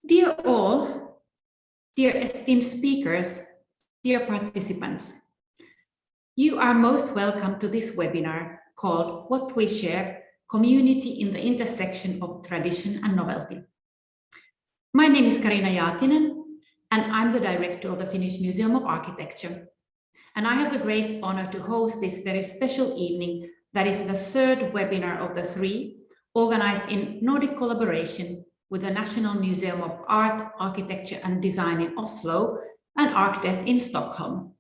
Dear all, dear esteemed speakers, dear participants, you are most welcome to this webinar called What We Share, Community in the Intersection of Tradition and Novelty. My name is Carina Jaatinen, and I'm the director of the Finnish Museum of Architecture. And I have the great honor to host this very special evening that is the third webinar of the three, organized in Nordic collaboration with the National Museum of Art, Architecture and Design in Oslo and ArkDes in Stockholm.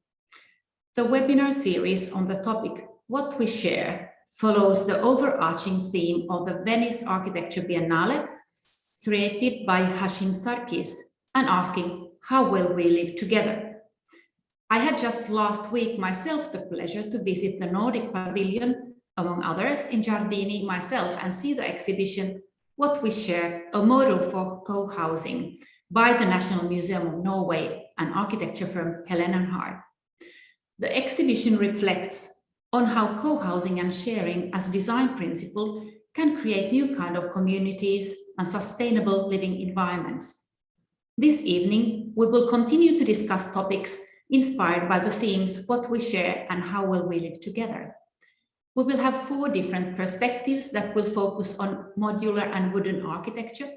The webinar series on the topic What We Share follows the overarching theme of the Venice Architecture Biennale, created by Hashim Sarkis, and asking, how will we live together? I had just last week myself the pleasure to visit the Nordic Pavilion, among others, in Giardini myself, and see the exhibition What We Share, a model for co-housing by the National Museum of Norway and architecture firm Helen. The exhibition reflects on how co-housing and sharing as design principle can create new kind of communities and sustainable living environments. This evening, we will continue to discuss topics inspired by the themes What We Share and How Will We Live Together. We will have 4 different perspectives that will focus on modular and wooden architecture,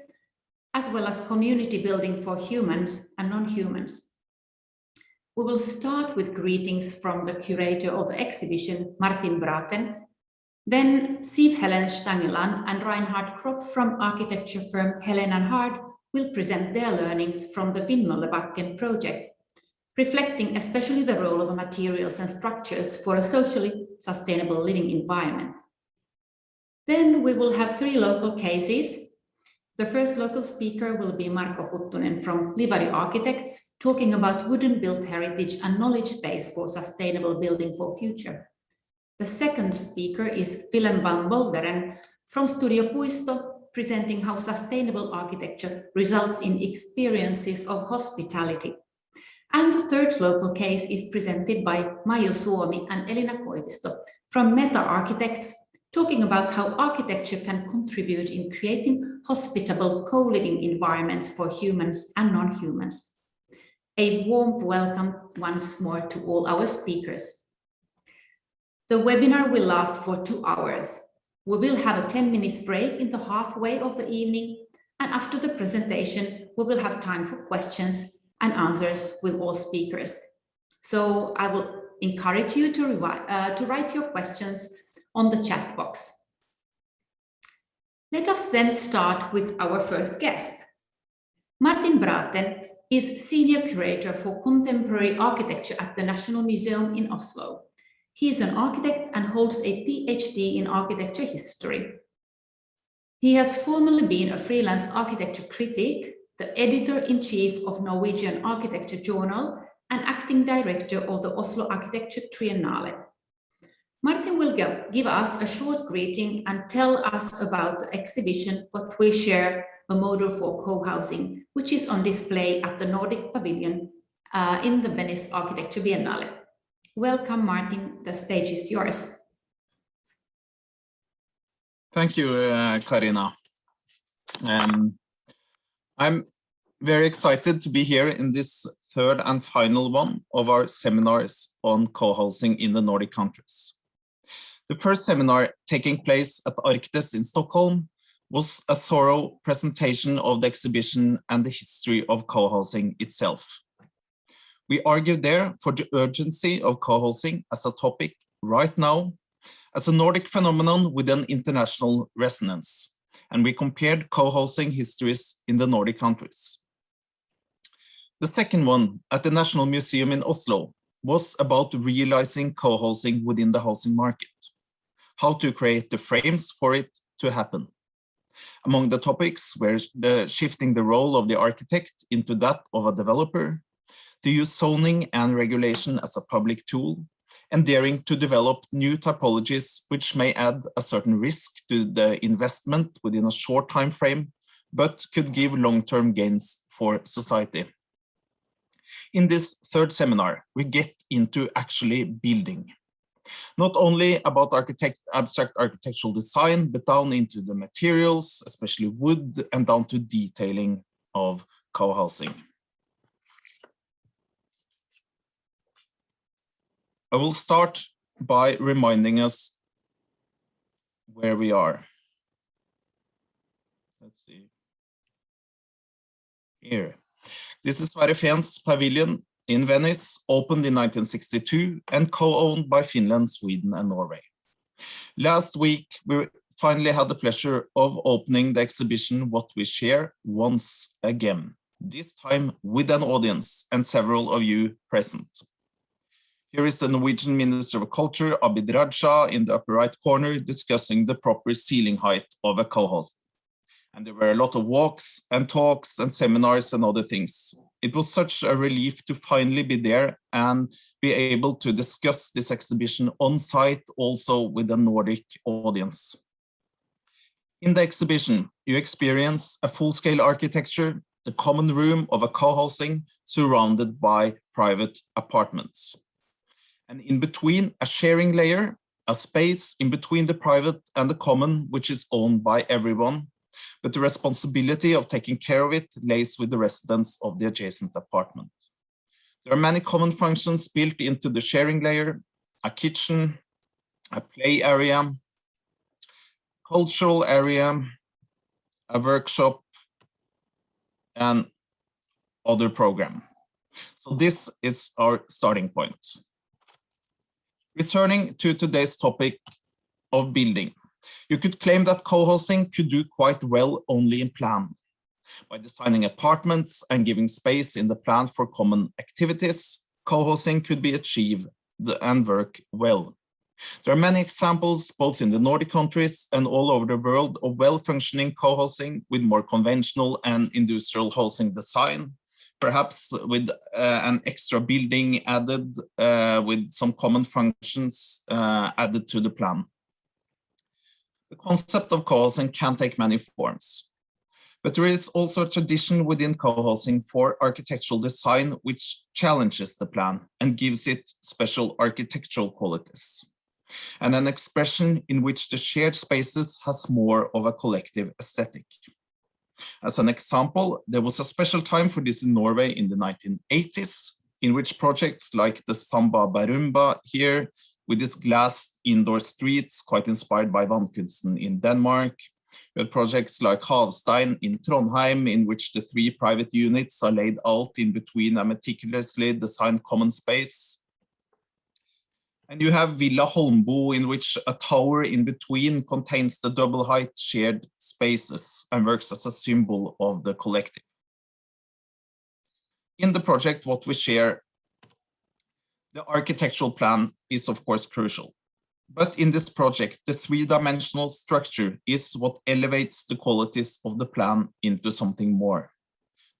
as well as community building for humans and non-humans. We will start with greetings from the curator of the exhibition, Martin Braten, then Helen Stanland and Reinhard Kroff from architecture firm Helen will present their learnings from the Vindmøllebakken project, reflecting especially the role of materials and structures for a socially sustainable living environment. Then we will have 3 local cases. The first local speaker will be Hutton from Livady Architects, talking about wooden built heritage and knowledge base for sustainable building for future. The second speaker is Philem Van Bolderen from Studio Puisto, presenting how sustainable architecture results in experiences of hospitality. And the third local case is presented by Maiju Suomi and Elina Koivisto from Meta Architects, talking about how architecture can contribute in creating hospitable co-living environments for humans and non-humans. A warm welcome once more to all our speakers. The webinar will last for 2 hours. We will have a 10-minute break in the halfway of the evening, and after the presentation, we will have time for questions and answers with all speakers. So I will encourage you to write your questions on the chat box. Let us then start with our first guest. Martin Braten is Senior Curator for Contemporary Architecture at the National Museum in Oslo. He is an architect and holds a PhD in architecture history. He has formerly been a freelance architecture critic, the editor-in-chief of Norwegian Architecture Journal, and acting director of the Oslo Architecture Triennale. Martin will give us a short greeting and tell us about the exhibition What We Share, a model for co-housing, which is on display at the Nordic Pavilion in the Venice Architecture Biennale. Welcome, Martin. The stage is yours. Thank you, Carina. I'm very excited to be here in this third and final one of our seminars on co-housing in the Nordic countries. The first seminar taking place at ArkDes in Stockholm was a thorough presentation of the exhibition and the history of co-housing itself. We argued there for the urgency of co-housing as a topic right now, as a Nordic phenomenon with an international resonance, and we compared co-housing histories in the Nordic countries. The second one at the National Museum in Oslo was about realizing co-housing within the housing market, how to create the frames for it to happen. Among the topics were shifting the role of the architect into that of a developer, to use zoning and regulation as a public tool, and daring to develop new typologies which may add a certain risk to the investment within a short time frame, but could give long-term gains for society. In this third seminar, we get into actually building. Not only about abstract architectural design, but down into the materials, especially wood, and down to detailing of co-housing. I will start by reminding us where we are. Let's see. Here. This is Braathen's Pavilion in Venice, opened in 1962 and co-owned by Finland, Sweden, and Norway. Last week, we finally had the pleasure of opening the exhibition What We Share once again, this time with an audience and several of you present. Here is the Norwegian Minister of Culture, Abid Raja, in the upper right corner, discussing the proper ceiling height of a co-host. And there were a lot of walks and talks and seminars and other things. It was such a relief to finally be there and be able to discuss this exhibition on site, also with a Nordic audience. In the exhibition, you experience a full-scale architecture, the common room of a co-housing surrounded by private apartments. And in between, a sharing layer, a space in between the private and the common, which is owned by everyone. But the responsibility of taking care of it lays with the residents of the adjacent apartment. There are many common functions built into the sharing layer: a kitchen, a play area, cultural area, a workshop, and other program. So this is our starting point. Returning to today's topic of building, you could claim that co-housing could do quite well only in plan. By designing apartments and giving space in the plan for common activities, co-housing could be achieved and work well. There are many examples, both in the Nordic countries and all over the world, of well-functioning co-housing with more conventional and industrial housing design, perhaps with an extra building added, with some common functions added to the plan. The concept of co-housing can take many forms, but there is also a tradition within co-housing for architectural design which challenges the plan and gives it special architectural qualities, and an expression in which the shared spaces has more of a collective aesthetic. As an example, there was a special time for this in Norway in the 1980s, in which projects like the Samba Barumba here, with its glass indoor streets, quite inspired by Vannkunsten in Denmark. We had projects like Havstein in Trondheim, in which the 3 private units are laid out in between a meticulously designed common space. And you have Villa Holmbo, in which a tower in between contains the double height shared spaces and works as a symbol of the collective. In the project What We Share, the architectural plan is of course crucial. But in this project, the 3-dimensional structure is what elevates the qualities of the plan into something more.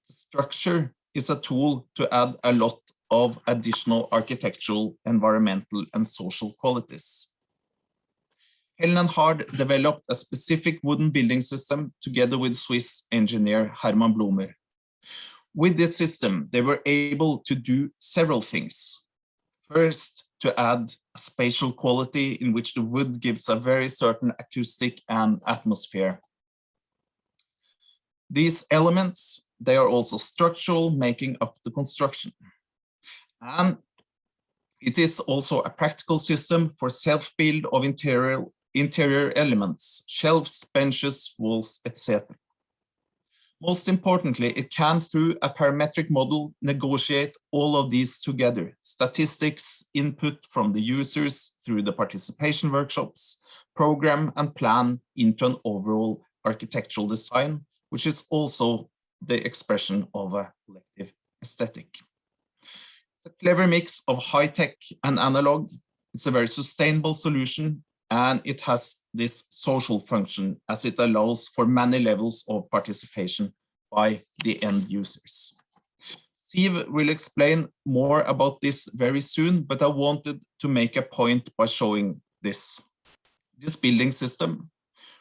The structure is a tool to add a lot of additional architectural, environmental, and social qualities. Helen and Reinhard developed a specific wooden building system together with Swiss engineer Herman Blumer. With this system, they were able to do several things. First, to add a spatial quality in which the wood gives a very certain acoustic and atmosphere. These elements, they are also structural, making up the construction. And it is also a practical system for self-build of interior elements, shelves, benches, walls, etc. Most importantly, it can, through a parametric model, negotiate all of these together: statistics, input from the users through the participation workshops, program and plan into an overall architectural design, which is also the expression of a collective aesthetic. It's a clever mix of high-tech and analog. It's a very sustainable solution, and it has this social function as it allows for many levels of participation by the end users. Siv will explain more about this very soon, but I wanted to make a point by showing this. This building system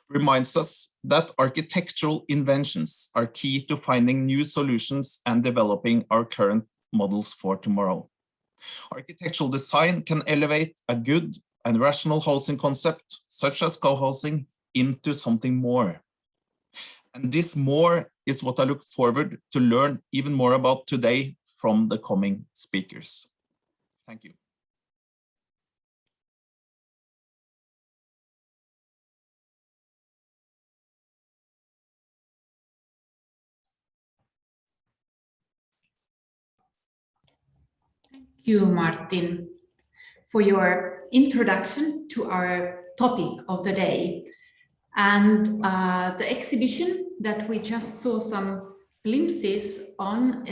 reminds us that architectural inventions are key to finding new solutions and developing our current models for tomorrow. Architectural design can elevate a good and rational housing concept, such as co-housing, into something more. And this more is what I look forward to learn even more about today from the coming speakers. Thank you. Thank you, Martin, for your introduction to our topic of the day. And the exhibition that we just saw some glimpses on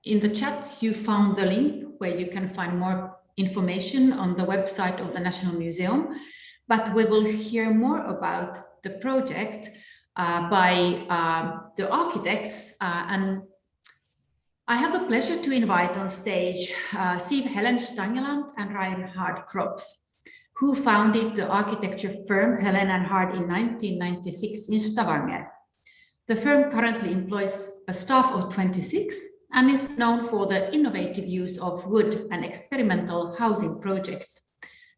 in the chat, you found the link where you can find more information on the website of the National Museum. But we will hear more about the project by the architects. And I have the pleasure to invite on stage Helen Stanland and Reinhard Kroff, who founded the architecture firm Helen and Hard in 1996 in Stavanger. The firm currently employs a staff of 26 and is known for the innovative use of wood and experimental housing projects.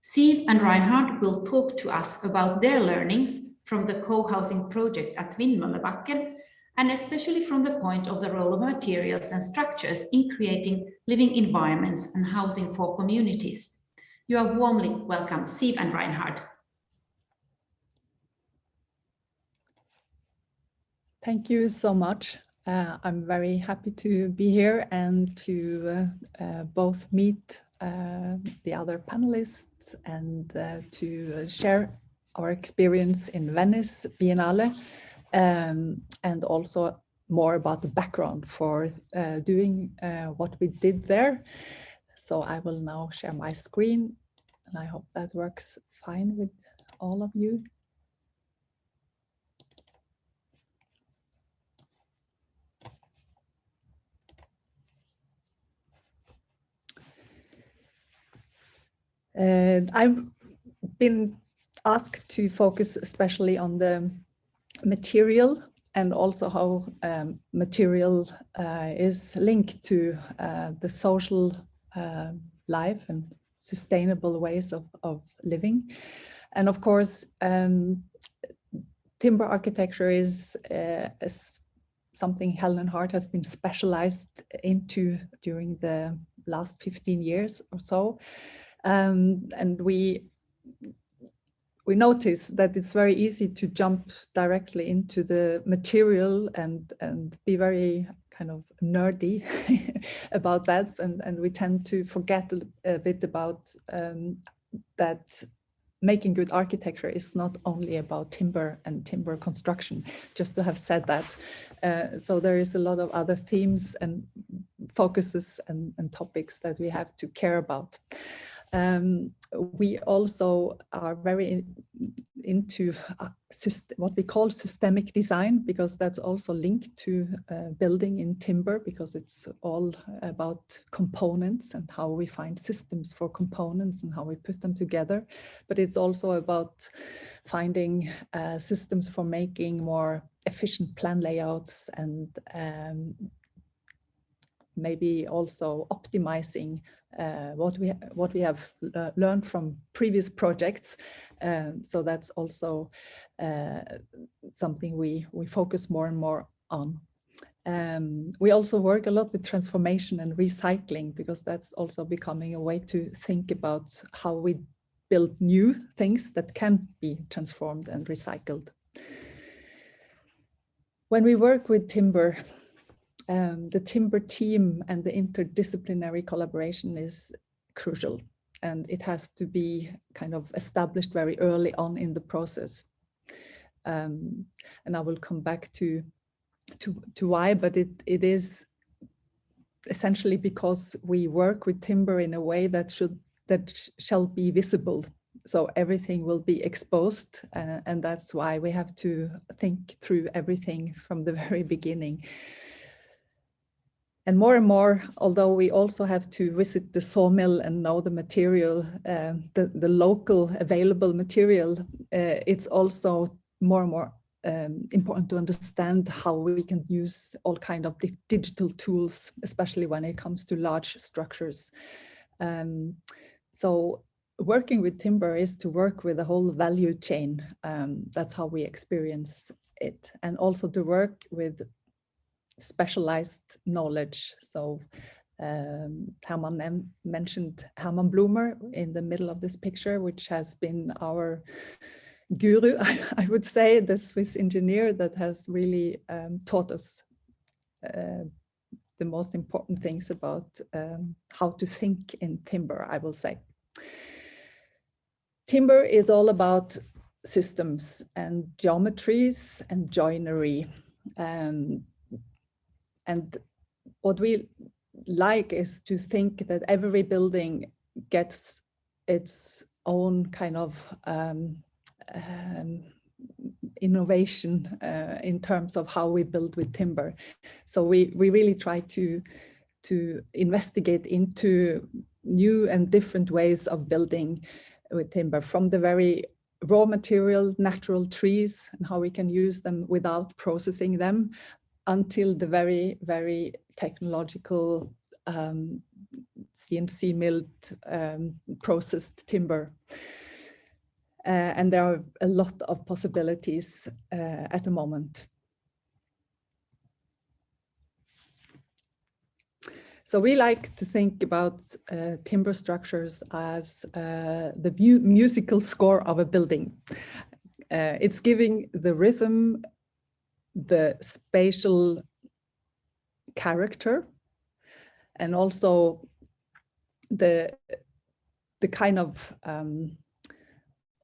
Siv and Reinhard will talk to us about their learnings from the co-housing project at Vindmøllebakken, and especially from the point of the role of materials and structures in creating living environments and housing for communities. You are warmly welcome, Siv and Reinhard. Thank you so much. I'm very happy to be here and to both meet the other panelists and to share our experience in Venice Biennale, and also more about the background for doing what we did there. So I will now share my screen, and I hope that works fine with all of you. I've been asked to focus especially on the material and also how material is linked to the social life and sustainable ways of living. And of course, timber architecture is something Helen and Hard has been specialized into during the last 15 years or so. And we notice that it's very easy to jump directly into the material and be very kind of nerdy about that, and we tend to forget a bit about that making good architecture is not only about timber and timber construction, just to have said that. So there is a lot of other themes and focuses and topics that we have to care about. We also are very into what we call systemic design, because that's also linked to building in timber, because it's all about components and how we find systems for components and how we put them together. But it's also about finding systems for making more efficient plan layouts and maybe also optimizing what we have learned from previous projects. So that's also something we focus more and more on. We also work a lot with transformation and recycling, because that's also becoming a way to think about how we build new things that can be transformed and recycled. When we work with timber, the timber team and the interdisciplinary collaboration is crucial, and it has to be kind of established very early on in the process. And I will come back to why, but it is essentially because we work with timber in a way that shall be visible. So everything will be exposed, and that's why we have to think through everything from the very beginning. And more, although we also have to visit the sawmill and know the material, the local available material, it's also more and more important to understand how we can use all kind of digital tools, especially when it comes to large structures. So working with timber is to work with the whole value chain. That's how we experience it, and also to work with specialized knowledge. So Herman mentioned Herman Blumer in the middle of this picture, which has been our guru, I would say, the Swiss engineer that has really taught us the most important things about how to think in timber, I will say. Timber is all about systems and geometries and joinery. And what we like is to think that every building gets its own kind of innovation in terms of how we build with timber. So we really try to investigate into new and different ways of building with timber, from the very raw material, natural trees, and how we can use them without processing them, until the very, very technological CNC milled processed timber. And there are a lot of possibilities at the moment. So we like to think about timber structures as the musical score of a building. It's giving the rhythm, the spatial character, and also the kind of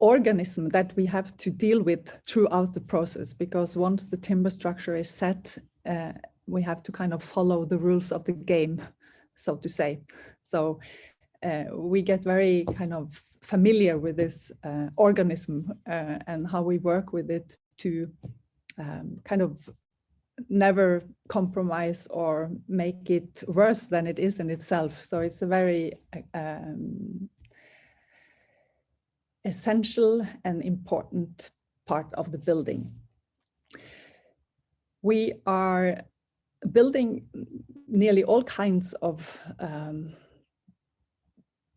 organism that we have to deal with throughout the process, because once the timber structure is set, we have to kind of follow the rules of the game, so to say. So we get very kind of familiar with this organism and how we work with it to kind of never compromise or make it worse than it is in itself. So it's a very essential and important part of the building. We are building nearly all kinds of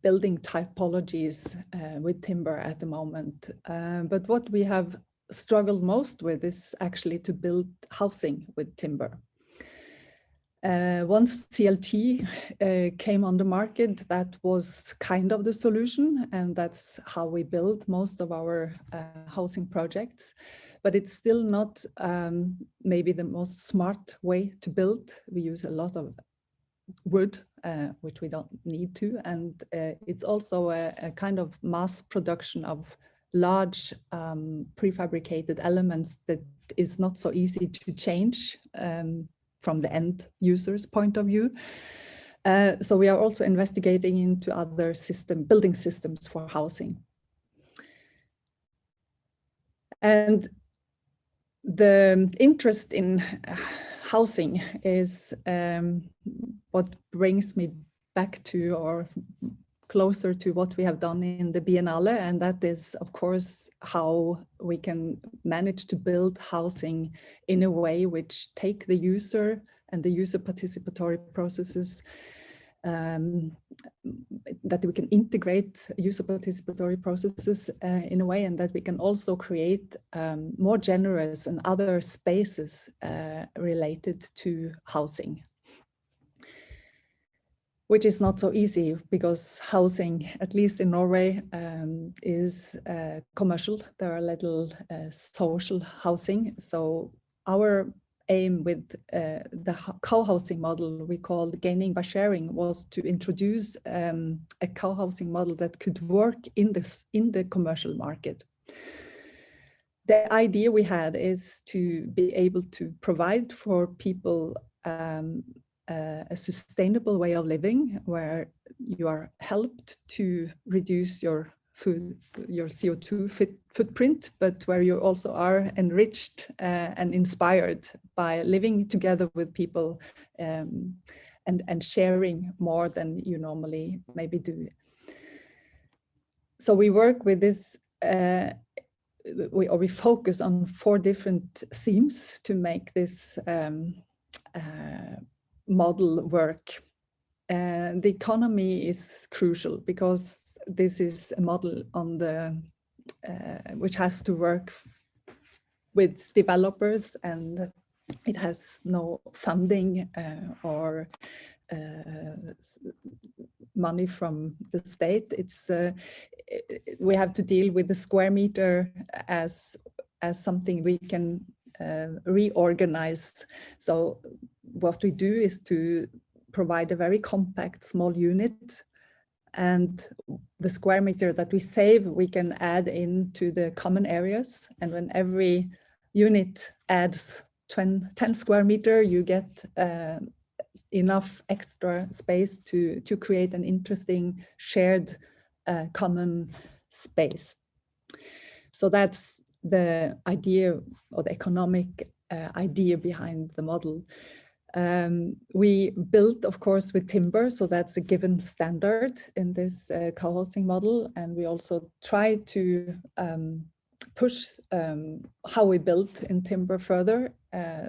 building typologies with timber at the moment. But what we have struggled most with is actually to build housing with timber. Once CLT came on the market, that was kind of the solution, and that's how we build most of our housing projects. But it's still not maybe the most smart way to build. We use a lot of wood, which we don't need to, and it's also a kind of mass production of large prefabricated elements that is not so easy to change from the end user's point of view. So we are also investigating into other building systems for housing. And the interest in housing is what brings me back to, or closer to, what we have done in the Biennale, and that is, of course, how we can manage to build housing in a way which take the user and the user participatory processes, that we can integrate user participatory processes in a way, and that we can also create more generous and other spaces related to housing, which is not so easy, because housing, at least in Norway, is commercial. There are little social housing. So our aim with the co-housing model we called gaining by sharing was to introduce a co-housing model that could work in the commercial market. The idea we had is to be able to provide for people a sustainable way of living, where you are helped to reduce your CO2 footprint, but where you also are enriched and inspired by living together with people and sharing more than you normally maybe do. So we work with this, we focus on 4 different themes to make this model work. The economy is crucial, because this is a model on the which has to work with developers, and it has no funding or money from the state. It's we have to deal with the square meter as something we can reorganize. So what we do is to provide a very compact small unit, and the square meter that we save we can add into the common areas, and when every unit adds 10 square meter, you get enough extra space to create an interesting shared common space. So that's the idea, or the economic idea behind the model. We built, of course, with timber, so that's a given standard in this co-hosting model, and we also try to push how we built in timber further.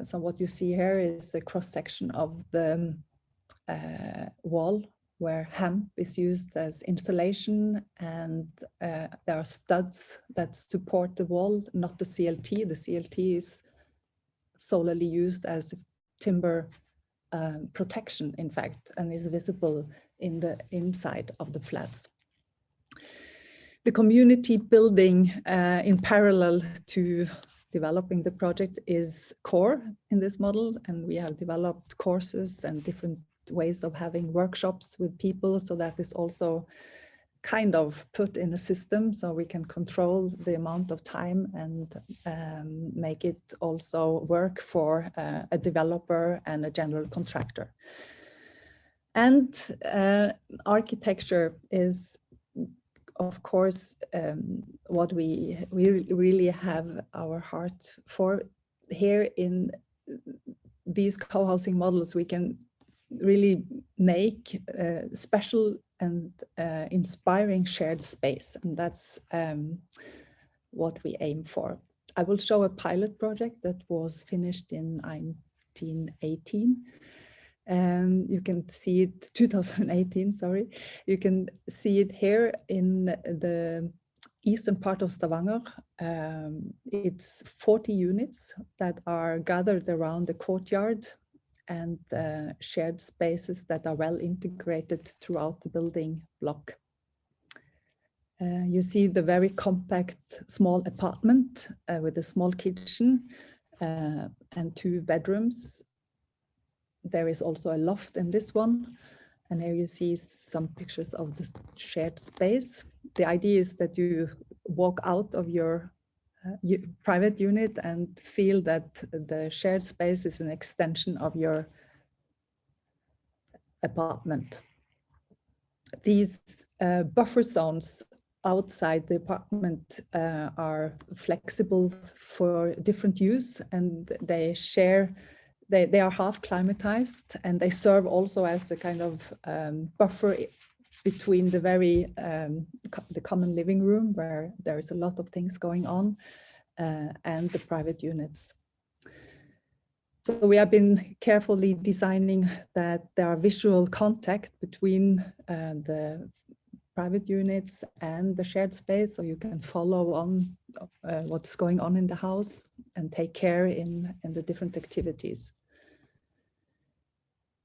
So what you see here is a cross-section of the wall where hemp is used as insulation, and there are studs that support the wall, not the CLT. The CLT is solely used as timber protection, in fact, and is visible in the inside of the flats. The community building in parallel to developing the project is core in this model, and we have developed courses and different ways of having workshops with people, so that is also kind of put in a system so we can control the amount of time and make it also work for a developer and a general contractor. And architecture is, of course, what we really have our heart for. Here in these co-housing models, we can really make special and inspiring shared space, and that's what we aim for. I will show a pilot project that was finished in 1918. You can see it, 2018, sorry. You can see it here in the eastern part of Stavanger. It's 40 units that are gathered around the courtyard, and shared spaces that are well integrated throughout the building block. You see the very compact small apartment with a small kitchen and 2 bedrooms. There is also a loft in this one. And here you see some pictures of the shared space. The idea is that you walk out of your private unit and feel that the shared space is an extension of your apartment. These buffer zones outside the apartment are flexible for different use, and they are half climatized, and they serve also as a kind of buffer between the the common living room, where there is a lot of things going on, and the private units. So we have been carefully designing that there are visual contact between the private units and the shared space, so you can follow on what's going on in the house and take care in the different activities.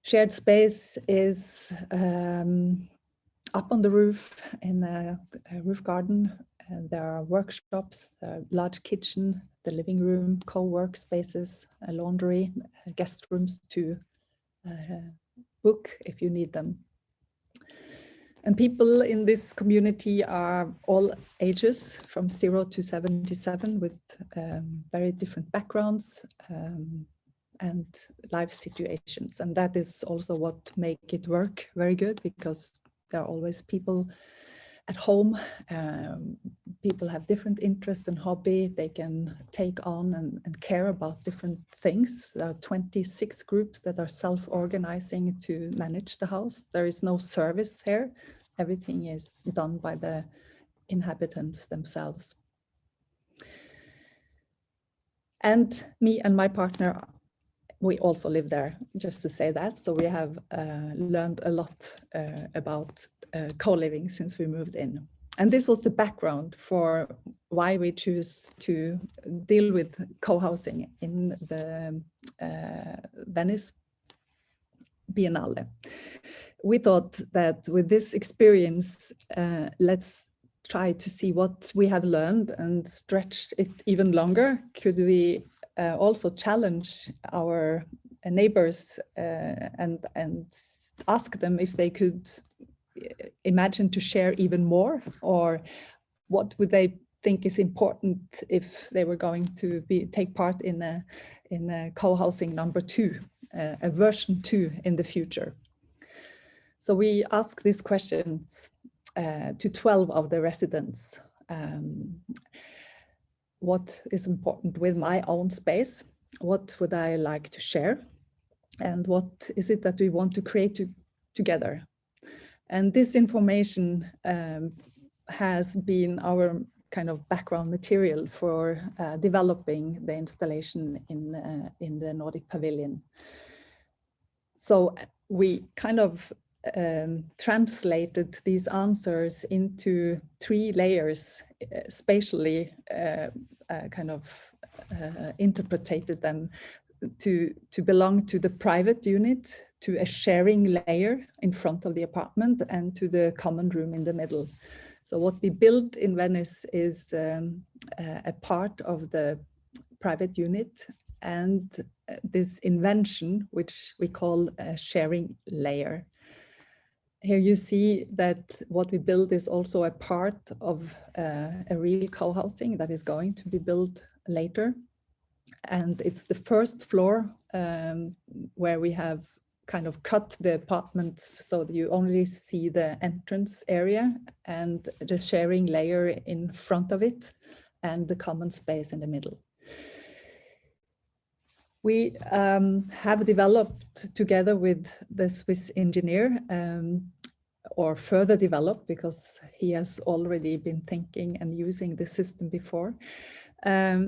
Shared space is up on the roof in a roof garden, and there are workshops, a large kitchen, the living room, co-work spaces, a laundry, guest rooms to book if you need them. And people in this community are all ages, from 0 to 77, with very different backgrounds and life situations. And that is also what makes it work very good, because there are always people at home. People have different interests and hobby. They can take on and care about different things. There are 26 groups that are self-organizing to manage the house. There is no service here. Everything is done by the inhabitants themselves. And me and my partner, we also live there, just to say that. So we have learned a lot about co-living since we moved in. And this was the background for why we choose to deal with co-housing in the Venice Biennale. We thought that with this experience, let's try to see what we have learned and stretch it even longer. Could we also challenge our neighbors and ask them if they could imagine to share even more, or what would they think is important if they were going to take part in a co-housing number 2, a version 2 in the future. So we asked these questions to 12 of the residents. What is important with my own space? What would I like to share? And what is it that we want to create together? And this information has been our kind of background material for developing the installation in the Nordic Pavilion. So we kind of translated these answers into 3 layers, spatially kind of interpreted them to belong to the private unit, to a sharing layer in front of the apartment, and to the common room in the middle. So what we build in Venice is a part of the private unit, and this invention, which we call a sharing layer. Here you see that what we build is also a part of a real co-housing that is going to be built later. And it's the first floor where we have kind of cut the apartments so that you only see the entrance area and the sharing layer in front of it and the common space in the middle. We have developed together with the Swiss engineer, or further developed because he has already been thinking and using the system before, a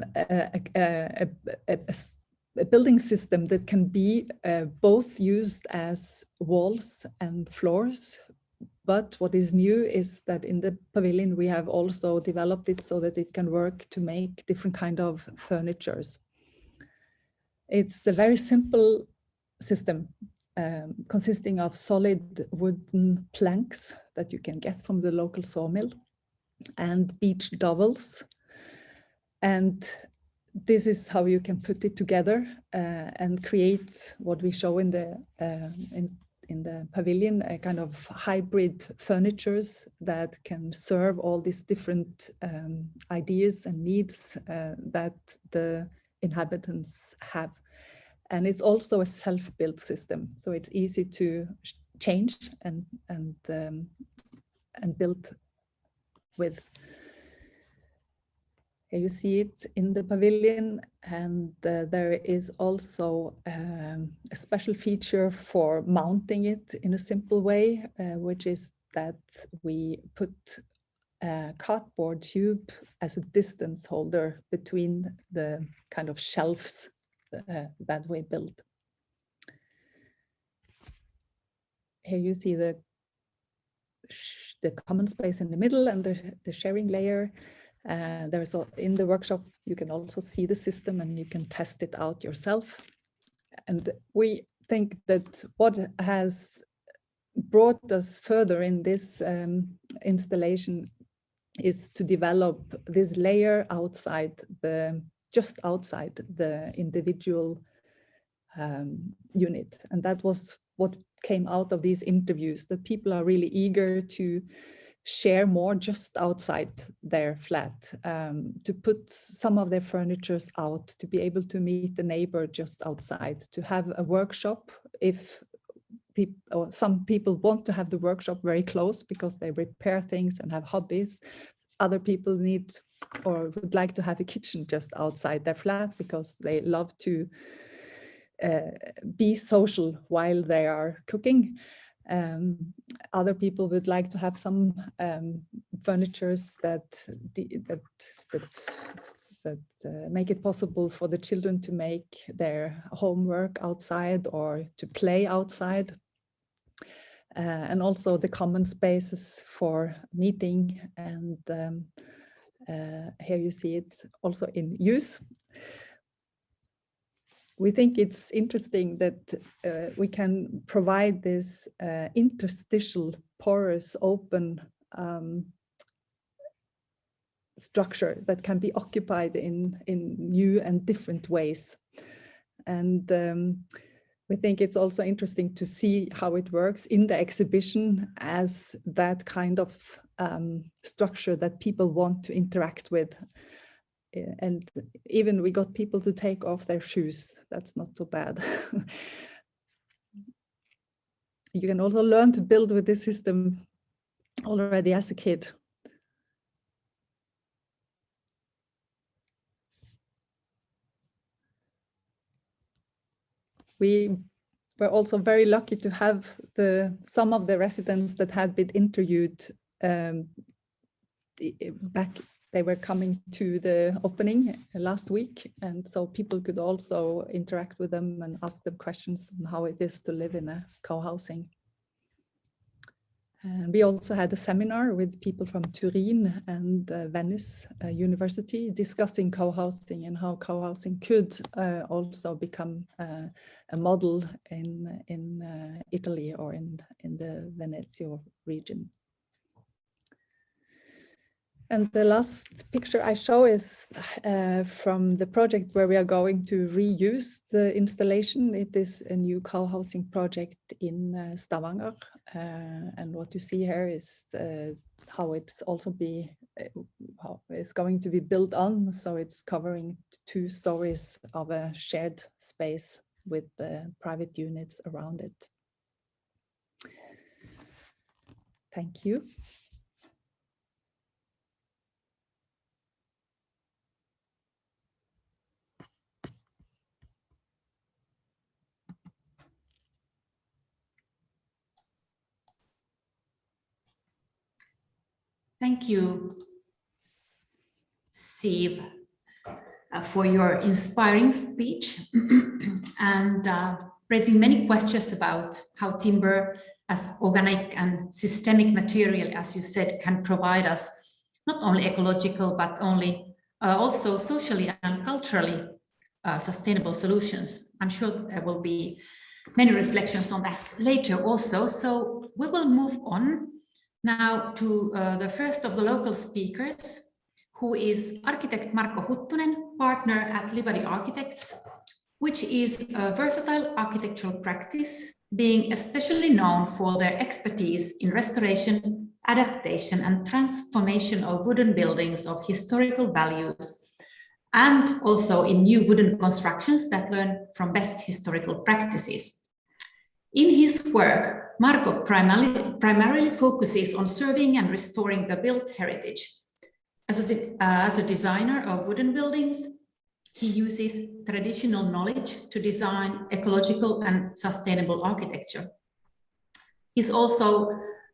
building system that can be both used as walls and floors. But what is new is that in the pavilion we have also developed it so that it can work to make different kind of furnitures. It's a very simple system consisting of solid wooden planks that you can get from the local sawmill and beech dovels. And this is how you can put it together and create what we show in the pavilion, a kind of hybrid furnitures that can serve all these different ideas and needs that the inhabitants have. And it's also a self-built system, so it's easy to change and build with. Here you see it in the pavilion, and there is also a special feature for mounting it in a simple way, which is that we put a cardboard tube as a distance holder between the kind of shelves that we build. Here you see the common space in the middle and the sharing layer. There's in the workshop, you can also see the system and you can test it out yourself. And we think that what has brought us further in this installation is to develop this layer outside just outside the individual unit. And that was what came out of these interviews, that people are really eager to share more just outside their flat, to put some of their furnitures out, to be able to meet the neighbor just outside, to have a workshop if some people want to have the workshop very close because they repair things and have hobbies. Other people need or would like to have a kitchen just outside their flat because they love to be social while they are cooking. Other people would like to have some furnitures that make it possible for the children to make their homework outside or to play outside. And also the common spaces for meeting and here you see it also in use. We think it's interesting that we can provide this interstitial, porous, open structure that can be occupied in new and different ways. And we think it's also interesting to see how it works in the exhibition as that kind of structure that people want to interact with. And even we got people to take off their shoes. That's not so bad. You can also learn to build with this system already as a kid. We were also very lucky to have some of the residents that had been interviewed back. They were coming to the opening last week, and so people could also interact with them and ask them questions on how it is to live in a co-housing. We also had a seminar with people from Turin and Venice University discussing co-housing and how co-housing could also become a model in Italy or in the Veneto region. And the last picture I show is from the project where we are going to reuse the installation. It is a new co-housing project in Stavanger. And what you see here is how it's also how it's going to be built on. So it's covering 2 stories of a shared space with private units around it. Thank you. Thank you, Siv, for your inspiring speech and raising many questions about how timber as organic and systemic material, as you said, can provide us not only ecological, but also socially and culturally sustainable solutions. I'm sure there will be many reflections on that later also. So we will move on now to the first of the local speakers, who is architect Marko Huttunen, partner at Livady Architects, which is a versatile architectural practice, being especially known for their expertise in restoration, adaptation, and transformation of wooden buildings of historical values, and also in new wooden constructions that learn from best historical practices. In his work, Marko primarily focuses on serving and restoring the built heritage. As a designer of wooden buildings, he uses traditional knowledge to design ecological and sustainable architecture. He's also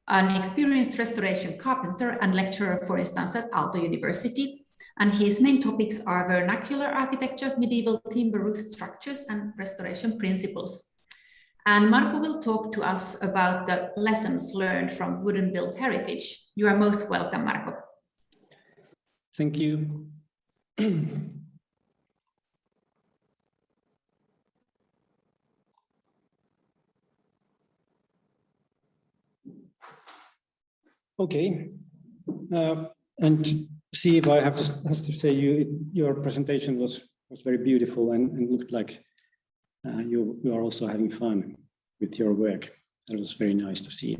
an experienced restoration carpenter and lecturer, for instance, at Aalto University, and his main topics are vernacular architecture, medieval timber roof structures, and restoration principles. And Marko will talk to us about the lessons learned from wooden built heritage. You are most welcome, Marko. Thank you. Okay, and see if I have to say your presentation was very beautiful and looked like you are also having fun with your work. That was very nice to see.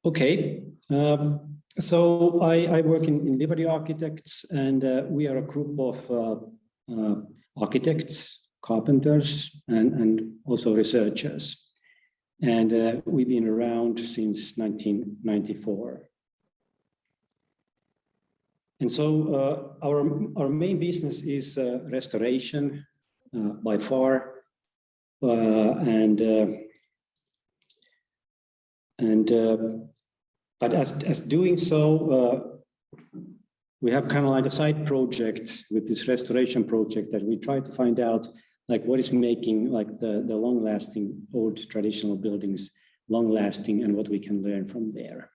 Okay, so I work in Livady Architects, and we are a group of architects, carpenters, and also researchers. And we've been around since 1994. And so our main business is restoration by far, but as doing so, we have kind of like a side project with this restoration project that we try to find out like what is making like the long-lasting old traditional buildings long-lasting and what we can learn from there.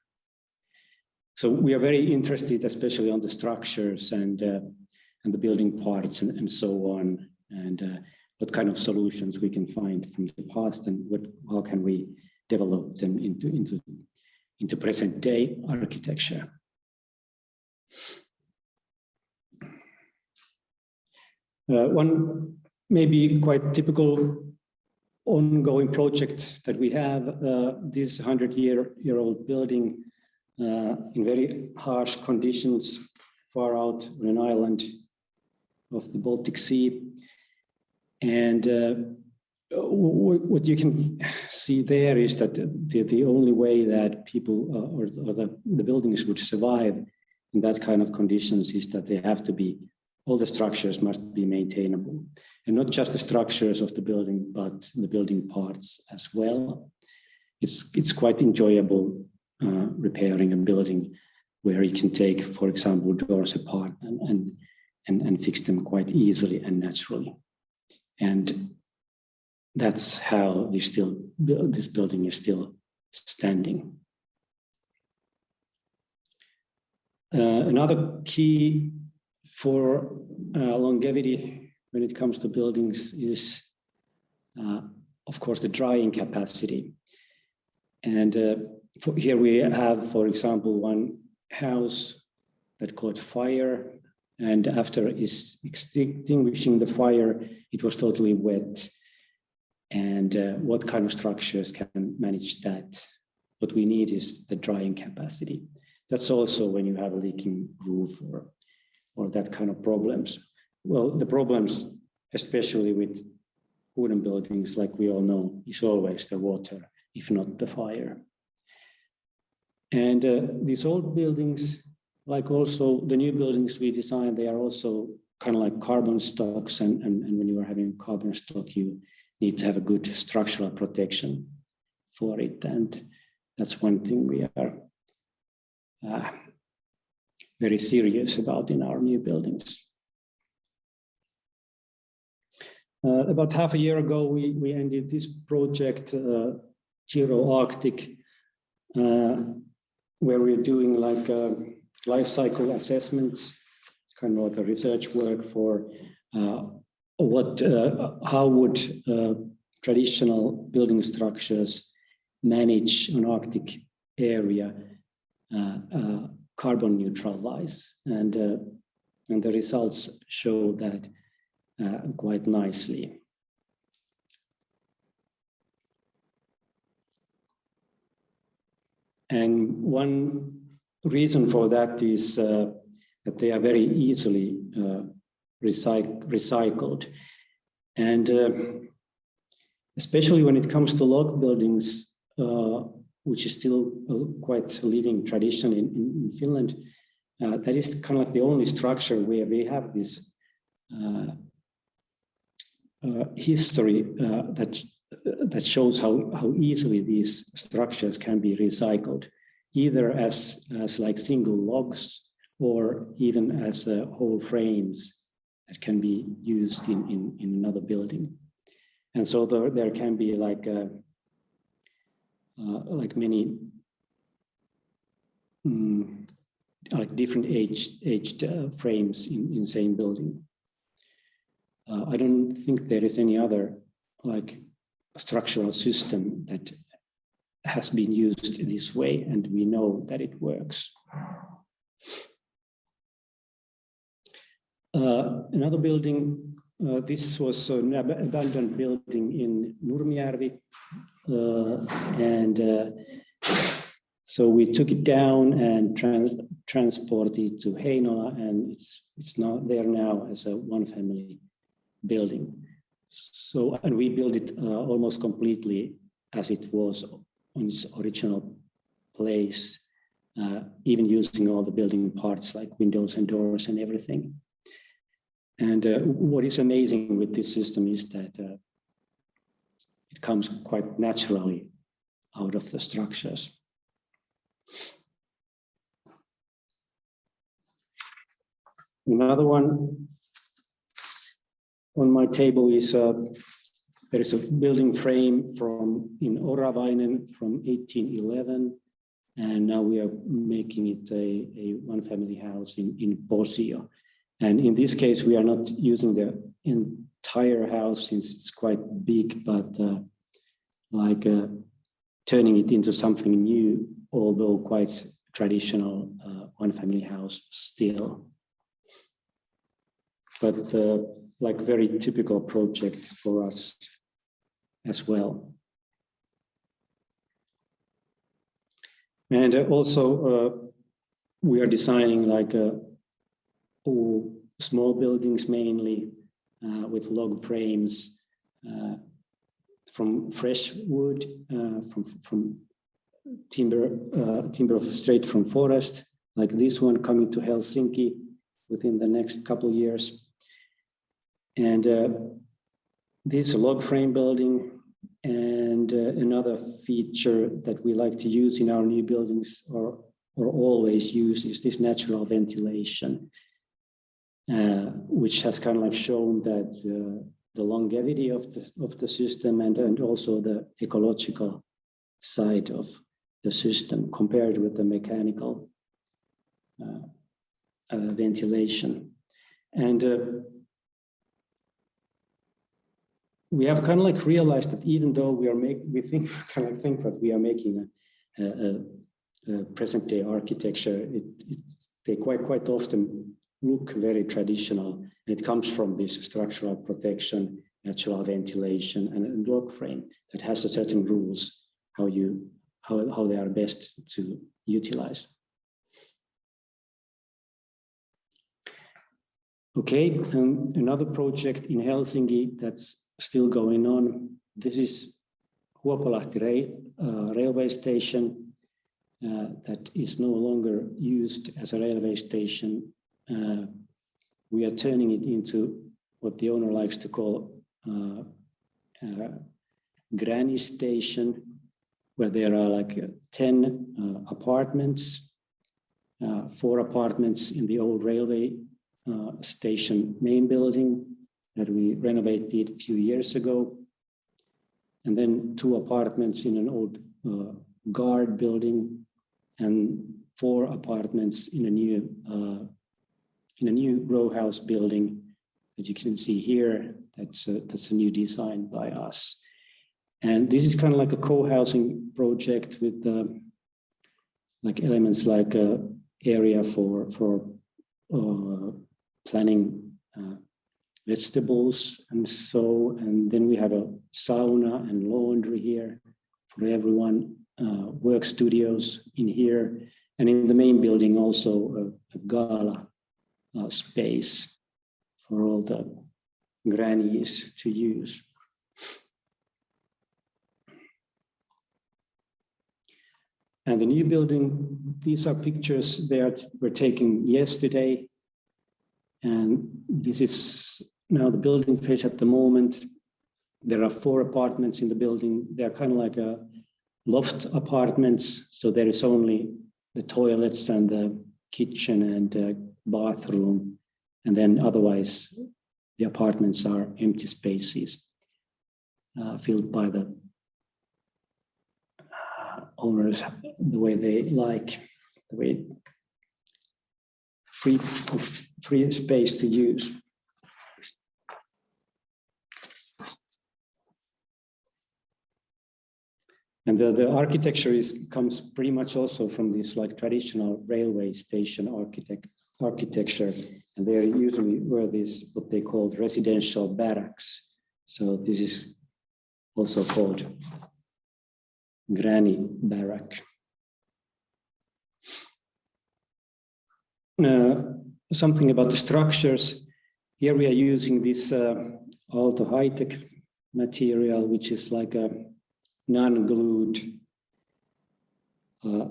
So we are very interested, especially on the structures and the building parts and so on, and what kind of solutions we can find from the past, and how can we develop them into present day architecture. One maybe quite typical ongoing project that we have, this 100-year-old building in very harsh conditions far out on an island of the Baltic Sea. And what you can see there is that the only way that people or the buildings would survive in that kind of conditions is that they have to be, all the structures must be maintainable. And not just the structures of the building, but the building parts as well. It's quite enjoyable repairing a building where you can take, for example, doors apart and fix them quite easily and naturally. And that's how this building is still standing. Another key for longevity when it comes to buildings is, of course, the drying capacity. And here we have, for example, one house that caught fire, and after extinguishing the fire, it was totally wet. And what kind of structures can manage that? What we need is the drying capacity. That's also when you have a leaking roof or that kind of problems. Well, the problems, especially with wooden buildings, like we all know, is always the water, if not the fire. And these old buildings, like also the new buildings we design, they are also kind of like carbon stocks. And when you are having carbon stock, you need to have a good structural protection for it. And that's one thing we are very serious about in our new buildings. About half a year ago, we ended this project, Zero Arctic, where we're doing like life cycle assessments, kind of like a research work for how would traditional building structures manage an Arctic area carbon neutralize, and the results show that quite nicely. And one reason for that is that they are very easily recycled. And especially when it comes to log buildings, which is still quite a living tradition in Finland, that is kind of like the only structure where we have this history that shows how easily these structures can be recycled, either as like single logs or even as whole frames that can be used in another building. And so there can be like many like different aged frames in same building. I don't think there is any other like structural system that has been used this way, and we know that it works. Another building, this was an abandoned building in Nurmijärvi, and so we took it down and transported it to Heinola, and it's now there now as a one-family building. So, and we built it almost completely as it was on its original place, even using all the building parts like windows and doors and everything. And what is amazing with this system is that it comes quite naturally out of the structures. Another one on my table is there is a building frame in Oravainen from 1811, And now we are making it a one-family house in Puisto. And in this case, we are not using the entire house since it's quite big, but turning it into something new, although quite traditional one-family house still. But like very typical project for us as well. And also we are designing like small buildings mainly with log frames from fresh wood, from timber straight from forest, like this one coming to Helsinki within the next couple of years. And this is a log frame building. And another feature that we like to use in our new buildings or always use is this natural ventilation, which has kind of like shown that the longevity of the system and also the ecological side of the system compared with the mechanical ventilation. And we have kind of like realized that even though we think that we are making a present day architecture, they quite often look very traditional. And it comes from this structural protection, natural ventilation, and log frame that has a certain rules how they are best to utilize. Okay, another project in Helsinki that's still going on. This is Huopalahti railway station that is no longer used as a railway station. We are turning it into what the owner likes to call granny station, where there are like 10 apartments, 4 apartments in the old railway station main building that we renovated a few years ago, and then 2 apartments in an old guard building, and 4 apartments in a new row house building that you can see here. That's a new design by us, and this is kind of like a co-housing project with like elements like area for planning vegetables and then we have a sauna and laundry here for everyone, work studios in here, and in the main building also a gala space for all the grannies to use. And the new building, these are pictures that were taken yesterday. And this is now the building phase at the moment. There are 4 apartments in the building. They're kind of like a loft apartments. So there is only the toilets and the kitchen and bathroom. And then otherwise, the apartments are empty spaces filled by the owners the way they like, the way free space to use. And the architecture comes pretty much also from this like traditional railway station architecture, and they usually were these what they called residential barracks. So this is also called granny barrack. Something about the structures. Here we are using this Aalto high-tech material, which is like a non-glued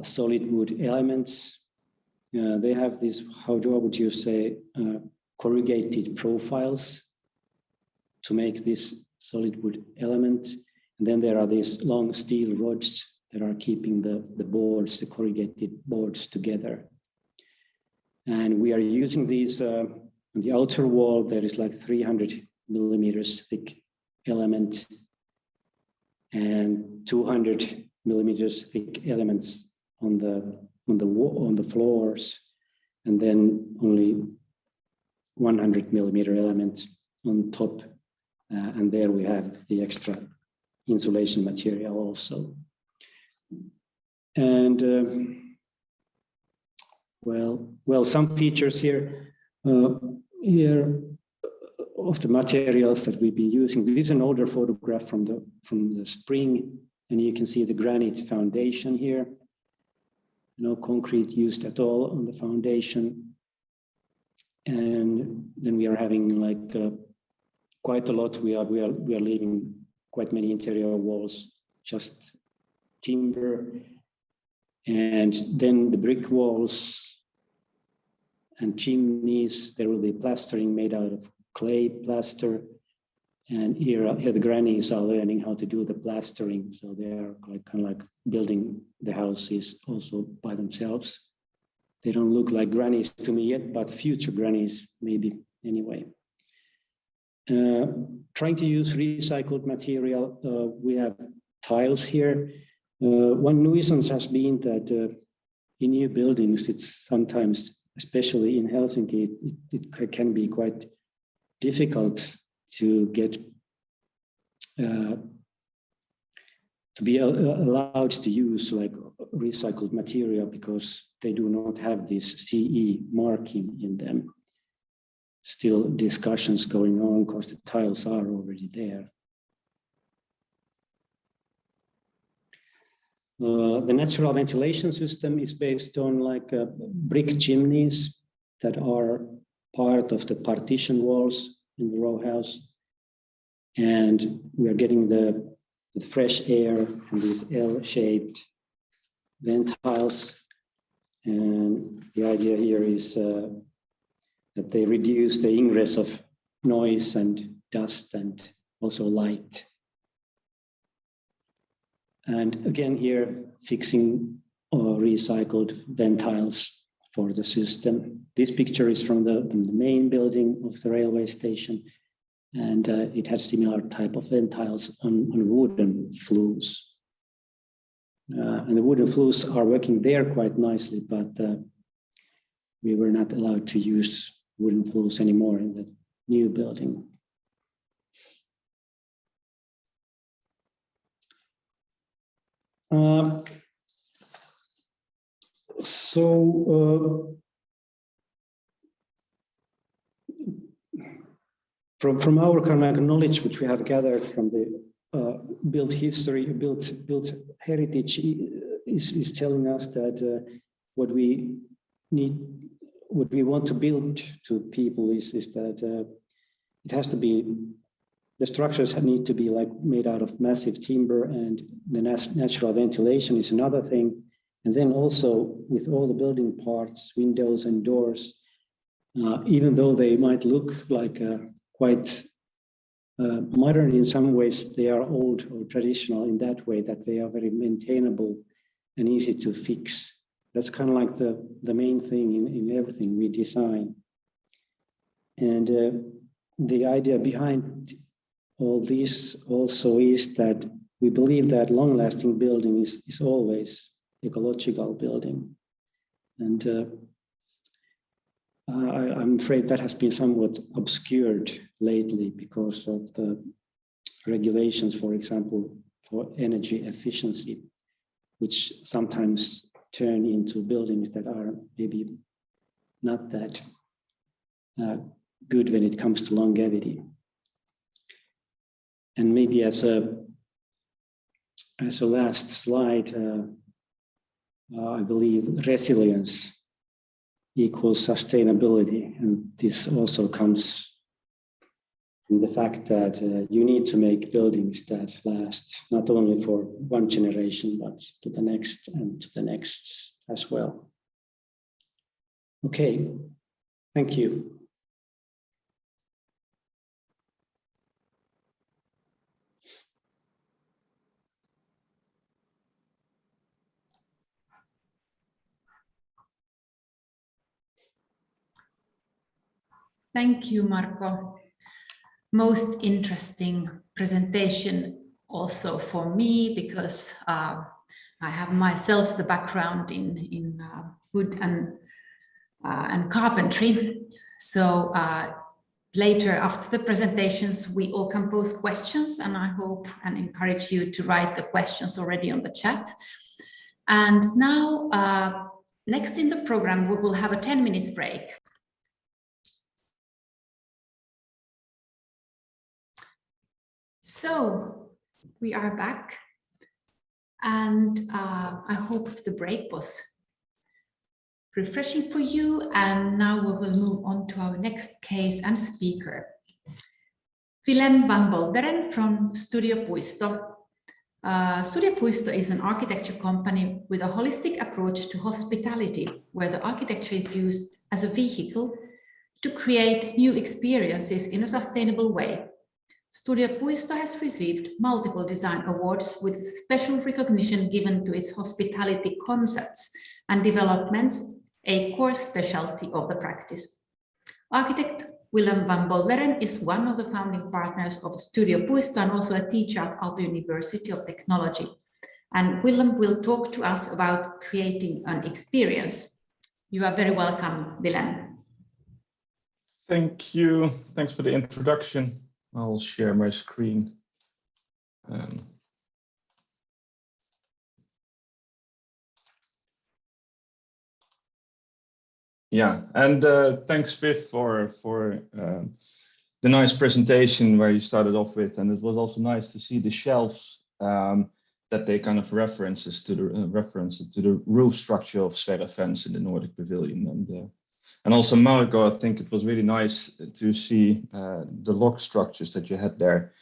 solid wood elements. They have this, how would you say, corrugated profiles to make this solid wood element. And then there are these long steel rods that are keeping the boards, the corrugated boards together. And we are using these on the outer wall. There is like 300 millimeters thick element and 200 millimeters thick elements on the floors, and then only 100mm elements on top, and there we have the extra insulation material also. And well, some features here of the materials that we've been using. This is an older photograph from the spring, and you can see the granite foundation here. No concrete used at all on the foundation. And then we are having like quite a lot. We are leaving quite many interior walls, just timber, and then the brick walls and chimneys. There will be plastering made out of clay plaster, and here the grannies are learning how to do the plastering, so they are kind of like building the houses also by themselves. They don't look like grannies to me yet, but future grannies maybe anyway. Trying to use recycled material. We have tiles here. One nuisance has been that in new buildings, it's sometimes, especially in Helsinki, it can be quite difficult to get to be allowed to use like recycled material because they do not have this CE marking in them. Still discussions going on because the tiles are already there. The natural ventilation system is based on like brick chimneys that are part of the partition walls in the row house. And we are getting the fresh air from these L-shaped ventiles. And the idea here is that they reduce the ingress of noise and dust and also light. And again here, fixing recycled ventiles for the system. This picture is from the main building of the railway station, and it has similar type of ventiles on wooden flues. And the wooden flues are working there quite nicely, but we were not allowed to use wooden flues anymore in the new building. From our kind of knowledge, which we have gathered from the built history, built heritage, is telling us that what we want to build to people is that it has to be, the structures need to be like made out of massive timber, and the natural ventilation is another thing. And then also with all the building parts, windows and doors, even though they might look like quite modern in some ways, they are old or traditional in that way that they are very maintainable and easy to fix. That's kind of like the main thing in everything we design. And the idea behind all this also is that we believe that long-lasting building is always ecological building. And I'm afraid that has been somewhat obscured lately because of the regulations, for example, for energy efficiency, which sometimes turn into buildings that are maybe not that good when it comes to longevity. And maybe as a last slide, I believe resilience equals sustainability, and this also comes from the fact that you need to make buildings that last not only for one generation, but to the next and to the next as well. Okay, thank you. Thank you, Marco. Most interesting presentation also for me, because I have myself the background in wood and carpentry. So later, after the presentations, we all can pose questions, and I hope and encourage you to write the questions already on the chat. And now, next in the program, we will have a 10 minutes break. So we are back, and I hope the break was refreshing for you. And now we will move on to our next case and speaker, Philem Van Bolderen from Studio Puisto. Studio Puisto is an architecture company with a holistic approach to hospitality, where the architecture is used as a vehicle to create new experiences in a sustainable way. Studio Puisto has received multiple design awards with special recognition given to its hospitality concepts and developments, a core specialty of the practice. Architect Philem Van Bolderen is one of the founding partners of Studio Puisto and also a teacher at Aalto University of Technology. And Philem will talk to us about creating an experience. You are very welcome, Philem. Thank you. Thanks for the introduction. I'll share my screen. Yeah, and thanks, Viv, for the nice presentation where you started off with, and it was also nice to see the shelves that they kind of references to the roof structure of Sverre Fence in the Nordic Pavilion, and also Margot. I think it was really nice to see the log structures that you had there,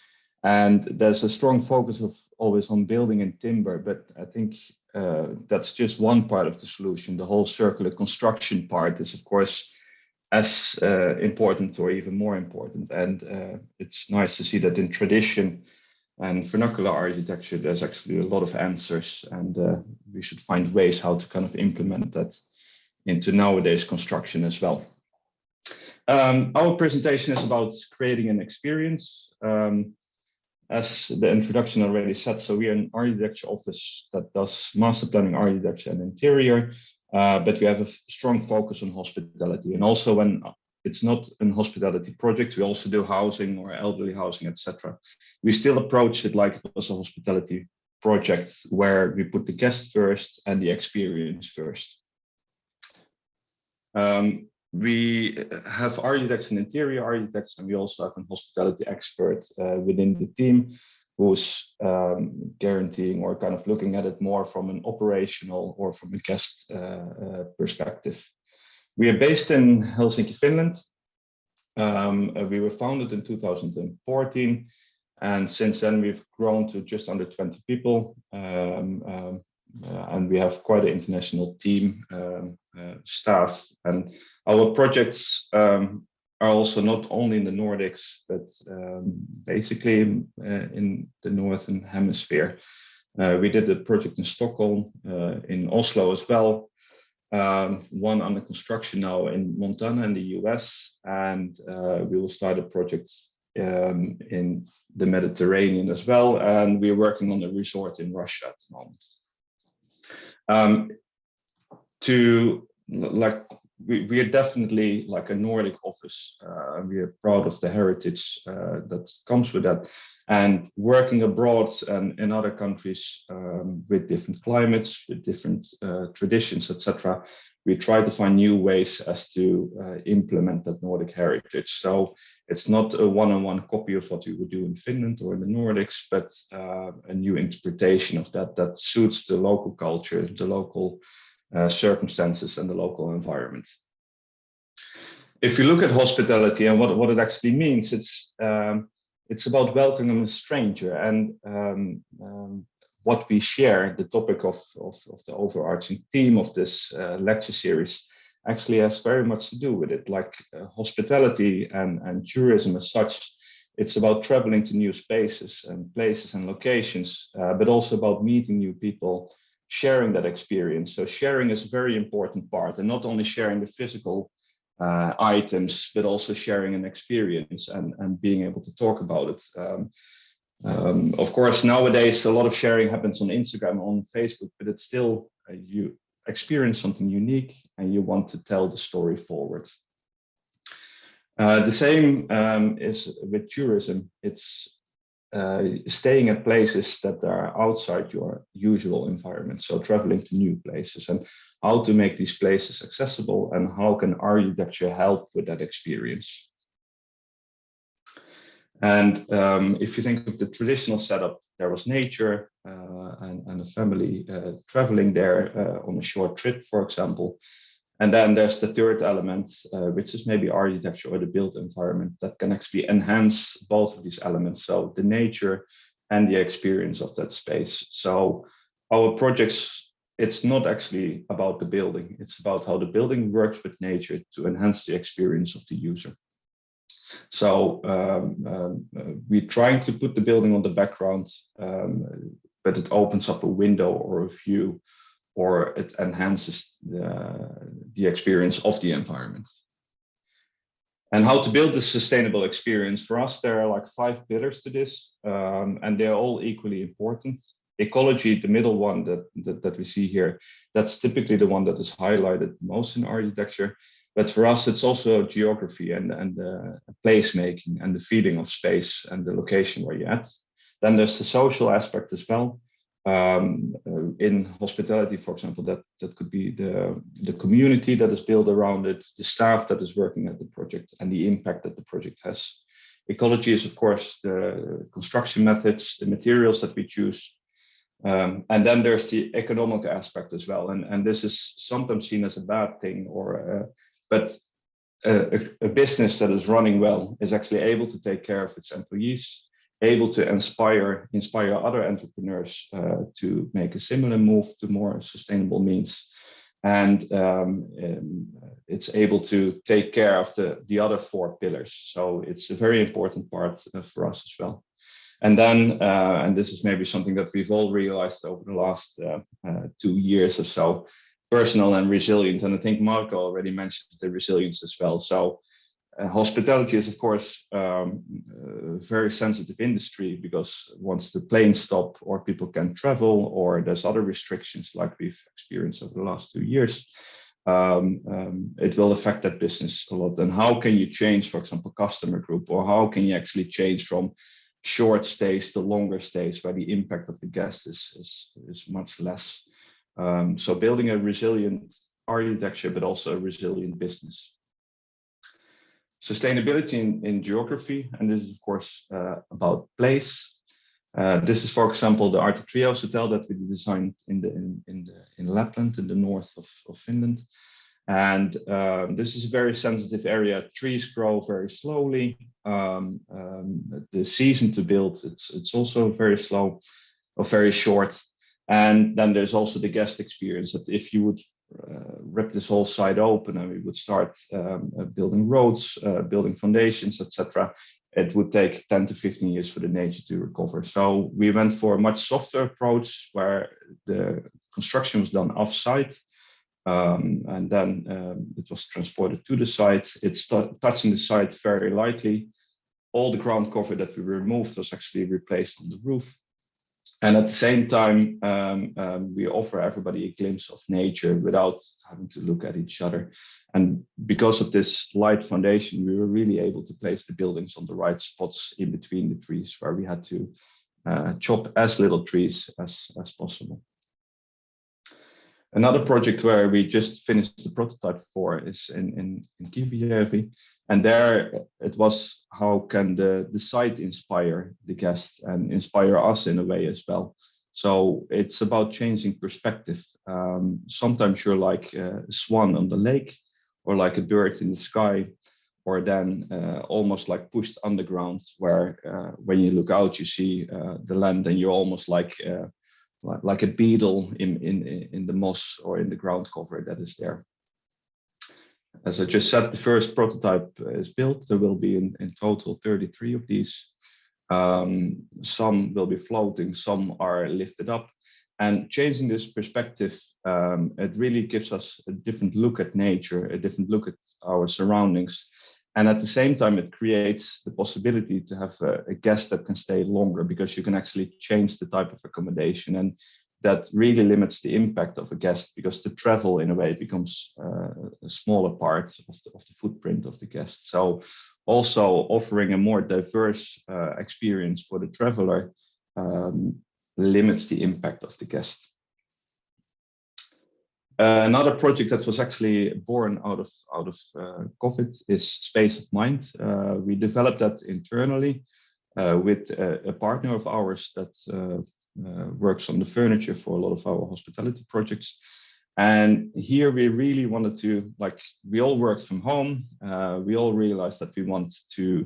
and there's a strong focus of always on building in timber, but I think that's just one part of the solution. The whole circular construction part is, of course, as important or even more important. And it's nice to see that in tradition and vernacular architecture, there's actually a lot of answers, and we should find ways how to kind of implement that into nowadays construction as well. Our presentation is about creating an experience. As the introduction already said, so we are an architecture office that does master planning, architecture and interior, but we have a strong focus on hospitality. And also when it's not an hospitality project, we also do housing or elderly housing, etc. We still approach it like it was a hospitality project where we put the guest first and the experience first. We have architects and interior architects, and we also have a hospitality expert within the team who's guaranteeing or kind of looking at it more from an operational or from a guest perspective. We are based in Helsinki, Finland. We were founded in 2014, and since then we've grown to just under 20 people. And we have quite an international team, staff, and our projects are also not only in the Nordics, but basically in the Northern Hemisphere. We did a project in Stockholm, in Oslo as well, one under construction now in Montana in the US, and we will start a project in the Mediterranean as well, and we're working on a resort in Russia at the moment. We are definitely like a Nordic office. We are proud of the heritage that comes with that, and working abroad and in other countries with different climates, with different traditions, etc. We try to find new ways as to implement that Nordic heritage. So it's not a one-on-one copy of what we would do in Finland or in the Nordics, but a new interpretation of that suits the local culture, the local circumstances and the local environment. If you look at hospitality and what it actually means, it's about welcoming a stranger, and what we share, the topic of the overarching theme of this lecture series actually has very much to do with it. Like hospitality and tourism as such, it's about traveling to new spaces and places and locations, but also about meeting new people, sharing that experience. So sharing is a very important part, and not only sharing the physical items, but also sharing an experience and being able to talk about it. Of course, nowadays, a lot of sharing happens on Instagram, on Facebook, but it's still, you experience something unique and you want to tell the story forward. The same is with tourism. It's staying at places that are outside your usual environment. So traveling to new places and how to make these places accessible and how can architecture help with that experience. And if you think of the traditional setup, there was nature and a family traveling there on a short trip, for example. And then there's the third element, which is maybe architecture or the built environment that can actually enhance both of these elements. So the nature and the experience of that space. So our projects, it's not actually about the building. It's about how the building works with nature to enhance the experience of the user. So we're trying to put the building on the background, but it opens up a window or a view, or it enhances the experience of the environment. And how to build this sustainable experience. For us, there are like 5 pillars to this, and they're all equally important. Ecology, the middle one that we see here, that's typically the one that is highlighted most in architecture. But for us, it's also geography and placemaking and the feeling of space and the location where you're at. Then there's the social aspect as well. In hospitality, for example, that could be the community that is built around it, the staff that is working at the project, and the impact that the project has. Ecology is, of course, the construction methods, the materials that we choose. And then there's the economic aspect as well. And this is sometimes seen as a bad thing, but a business that is running well is actually able to take care of its employees, able to inspire other entrepreneurs to make a similar move to more sustainable means. And it's able to take care of the other 4 pillars. So it's a very important part for us as well. And then, and this is maybe something that we've all realized over the last 2 years or so, personal and resilient. And I think Marco already mentioned the resilience as well. So hospitality is, of course, a very sensitive industry, because once the planes stop or people can't travel or there's other restrictions like we've experienced over the last 2 years, it will affect that business a lot. And how can you change, for example, customer group, or how can you actually change from short stays to longer stays where the impact of the guest is much less? So building a resilient architecture, but also a resilient business. Sustainability in geography, and this is of course about place. This is, for example, the Arctic Treehouse Hotel that we designed in Lapland, in the north of Finland. And this is a very sensitive area. Trees grow very slowly. The season to build, it's also very slow or very short. And then there's also the guest experience, that if you would rip this whole site open and we would start building roads, building foundations, etc., it would take 10 to 15 years for the nature to recover. So we went for a much softer approach where the construction was done off-site, and then it was transported to the site. It's touching the site very lightly. All the ground cover that we removed was actually replaced on the roof. And at the same time, we offer everybody a glimpse of nature without having to look at each other. And because of this light foundation, we were really able to place the buildings on the right spots in between the trees, where we had to chop as little trees as possible. Another project where we just finished the prototype for is in Kivijärvi. And there it was, how can the site inspire the guests and inspire us in a way as well? So it's about changing perspective. Sometimes you're like a swan on the lake, or like a bird in the sky, or then almost like pushed underground, where when you look out, you see the land, and you're almost like a beetle in the moss or in the ground cover that is there. As I just said, the first prototype is built. There will be in total 33 of these. Some will be floating, some are lifted up. And changing this perspective, it really gives us a different look at nature, a different look at our surroundings. And at the same time, it creates the possibility to have a guest that can stay longer, because you can actually change the type of accommodation, and that really limits the impact of a guest, because the travel in a way becomes a smaller part of the footprint of the guest. So also offering a more diverse experience for the traveler limits the impact of the guest. Another project that was actually born out of COVID is Space of Mind. We developed that internally with a partner of ours that works on the furniture for a lot of our hospitality projects. And here we really wanted to, like, we all worked from home. We all realized that we want to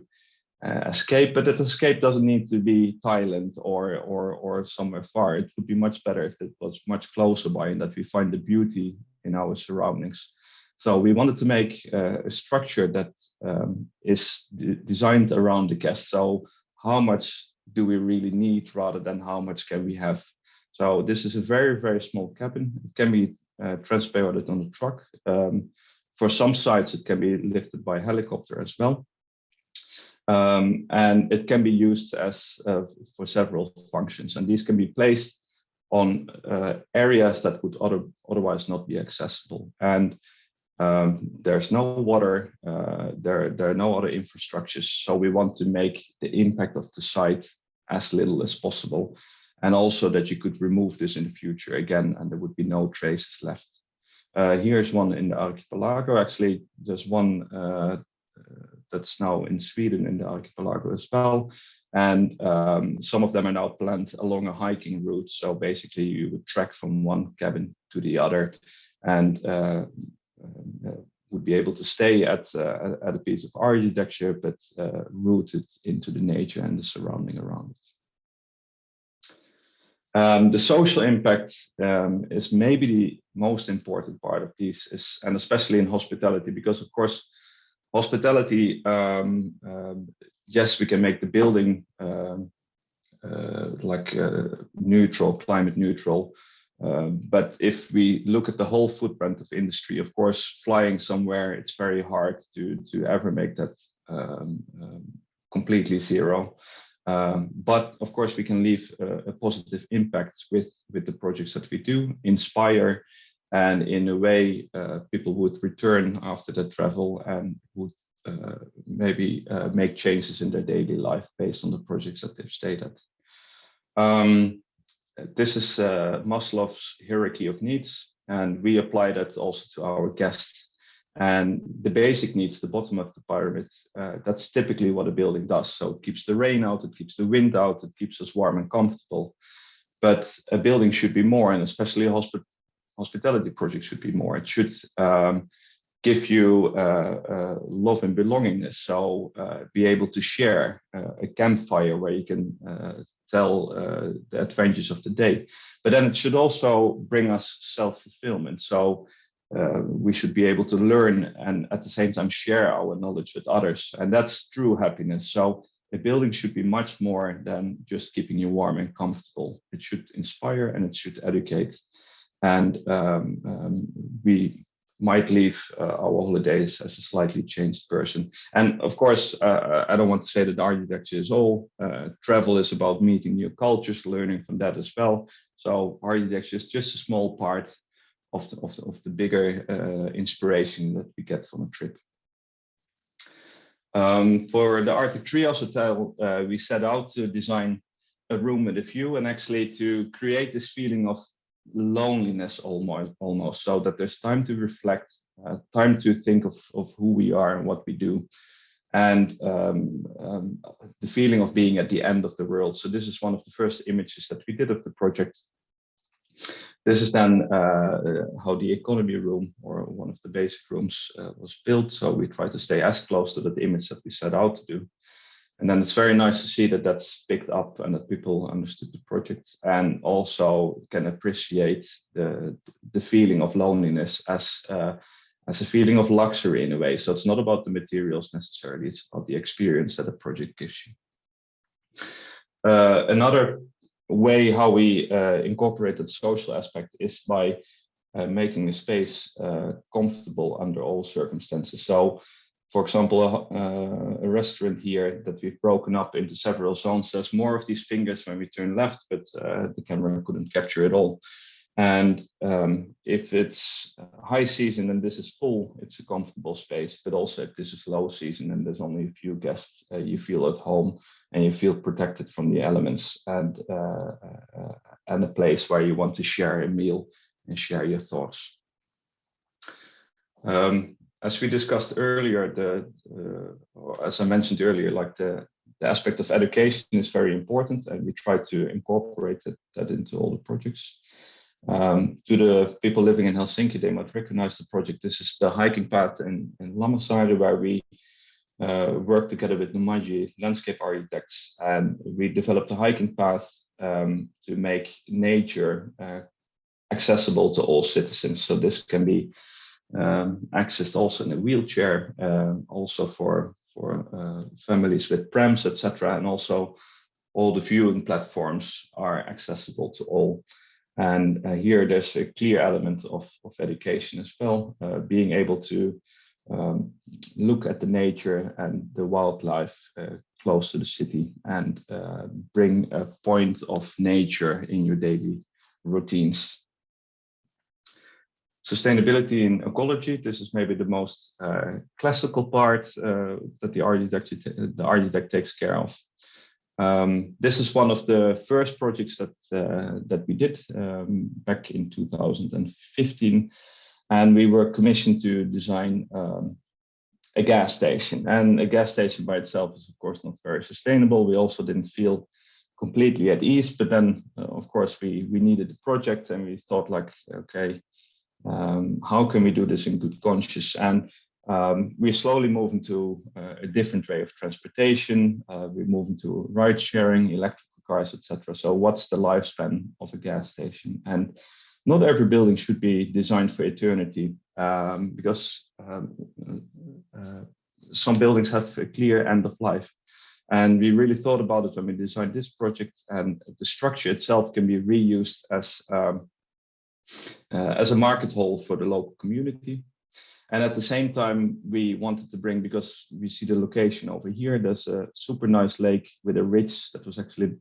escape, but that escape doesn't need to be Thailand or somewhere far. It would be much better if it was much closer by, and that we find the beauty in our surroundings. So we wanted to make a structure that is designed around the guest. So how much do we really need, rather than how much can we have? So this is a very, very small cabin. It can be transported on a truck. For some sites, it can be lifted by helicopter as well. And it can be used as for several functions, and these can be placed on areas that would otherwise not be accessible. And there's no water, there are no other infrastructures, so we want to make the impact of the site as little as possible, and also that you could remove this in the future again, and there would be no traces left. Here's one in the archipelago. Actually, there's one that's now in Sweden in the archipelago as well. And some of them are now planned along a hiking route. So basically you would trek from one cabin to the other, and would be able to stay at a piece of architecture, but rooted into the nature and the surrounding around it. The social impact is maybe the most important part of these, and especially in hospitality, because of course, hospitality, yes, we can make the building neutral, climate neutral. But if we look at the whole footprint of industry, of course, flying somewhere, it's very hard to ever make that completely zero. But of course, we can leave a positive impact with the projects that we do, inspire, and in a way, people would return after the travel and would maybe make changes in their daily life based on the projects that they've stayed at. This is Maslow's hierarchy of needs, and we apply that also to our guests. And the basic needs, the bottom of the pyramid, that's typically what a building does. So it keeps the rain out, it keeps the wind out, it keeps us warm and comfortable. But a building should be more, and especially a hospitality project should be more. It should give you love and belongingness. So be able to share a campfire where you can tell the adventures of the day. But then it should also bring us self-fulfillment. So we should be able to learn and at the same time share our knowledge with others. And that's true happiness. So a building should be much more than just keeping you warm and comfortable. It should inspire and it should educate. And we might leave our holidays as a slightly changed person. And of course, I don't want to say that architecture is all. Travel is about meeting new cultures, learning from that as well. So architecture is just a small part of the bigger inspiration that we get from a trip. For the Arctic Treehouse Hotel, we set out to design a room with a view, and actually to create this feeling of loneliness almost, so that there's time to reflect, time to think of who we are and what we do, and the feeling of being at the end of the world. So this is one of the first images that we did of the project. This is then how the economy room, or one of the basic rooms, was built. So we try to stay as close to that image that we set out to do. And then it's very nice to see that that's picked up and that people understood the project and also can appreciate the feeling of loneliness as a feeling of luxury in a way. So it's not about the materials necessarily, it's about the experience that a project gives you. Another way how we incorporated social aspect is by making a space comfortable under all circumstances. So For example, a restaurant here that we've broken up into several zones. There's more of these fingers when we turn left, but the camera couldn't capture it all. And if it's high season and this is full, it's a comfortable space. But also if this is low season and there's only a few guests, you feel at home and you feel protected from the elements, and a place where you want to share a meal and share your thoughts. As we discussed earlier, or as I mentioned earlier, like the aspect of education is very important, and we try to incorporate that into all the projects. To the people living in Helsinki, they might recognize the project. This is the hiking path in Lammassaari, where we work together with Livady Landscape Architects, and we developed a hiking path to make nature accessible to all citizens. So this can be accessed also in a wheelchair, also for families with prams, etc. And also all the viewing platforms are accessible to all. And here there's a clear element of education as well, being able to look at the nature and the wildlife close to the city, and bring a point of nature in your daily routines. Sustainability in ecology, this is maybe the most classical part that the architect takes care of. This is one of the first projects that we did back in 2015, and we were commissioned to design a gas station. And a gas station by itself is of course not very sustainable. We also didn't feel completely at ease, but then of course we needed the project, and we thought like, okay, how can we do this in good conscience? And we're slowly moving to a different way of transportation. We're moving to ride sharing, electrical cars, etc. So what's the lifespan of a gas station? And not every building should be designed for eternity, because some buildings have a clear end of life. And we really thought about it when we designed this project, and the structure itself can be reused as a market hall for the local community. And at the same time, we wanted to bring, because we see the location over here, there's a super nice lake with a ridge that was actually,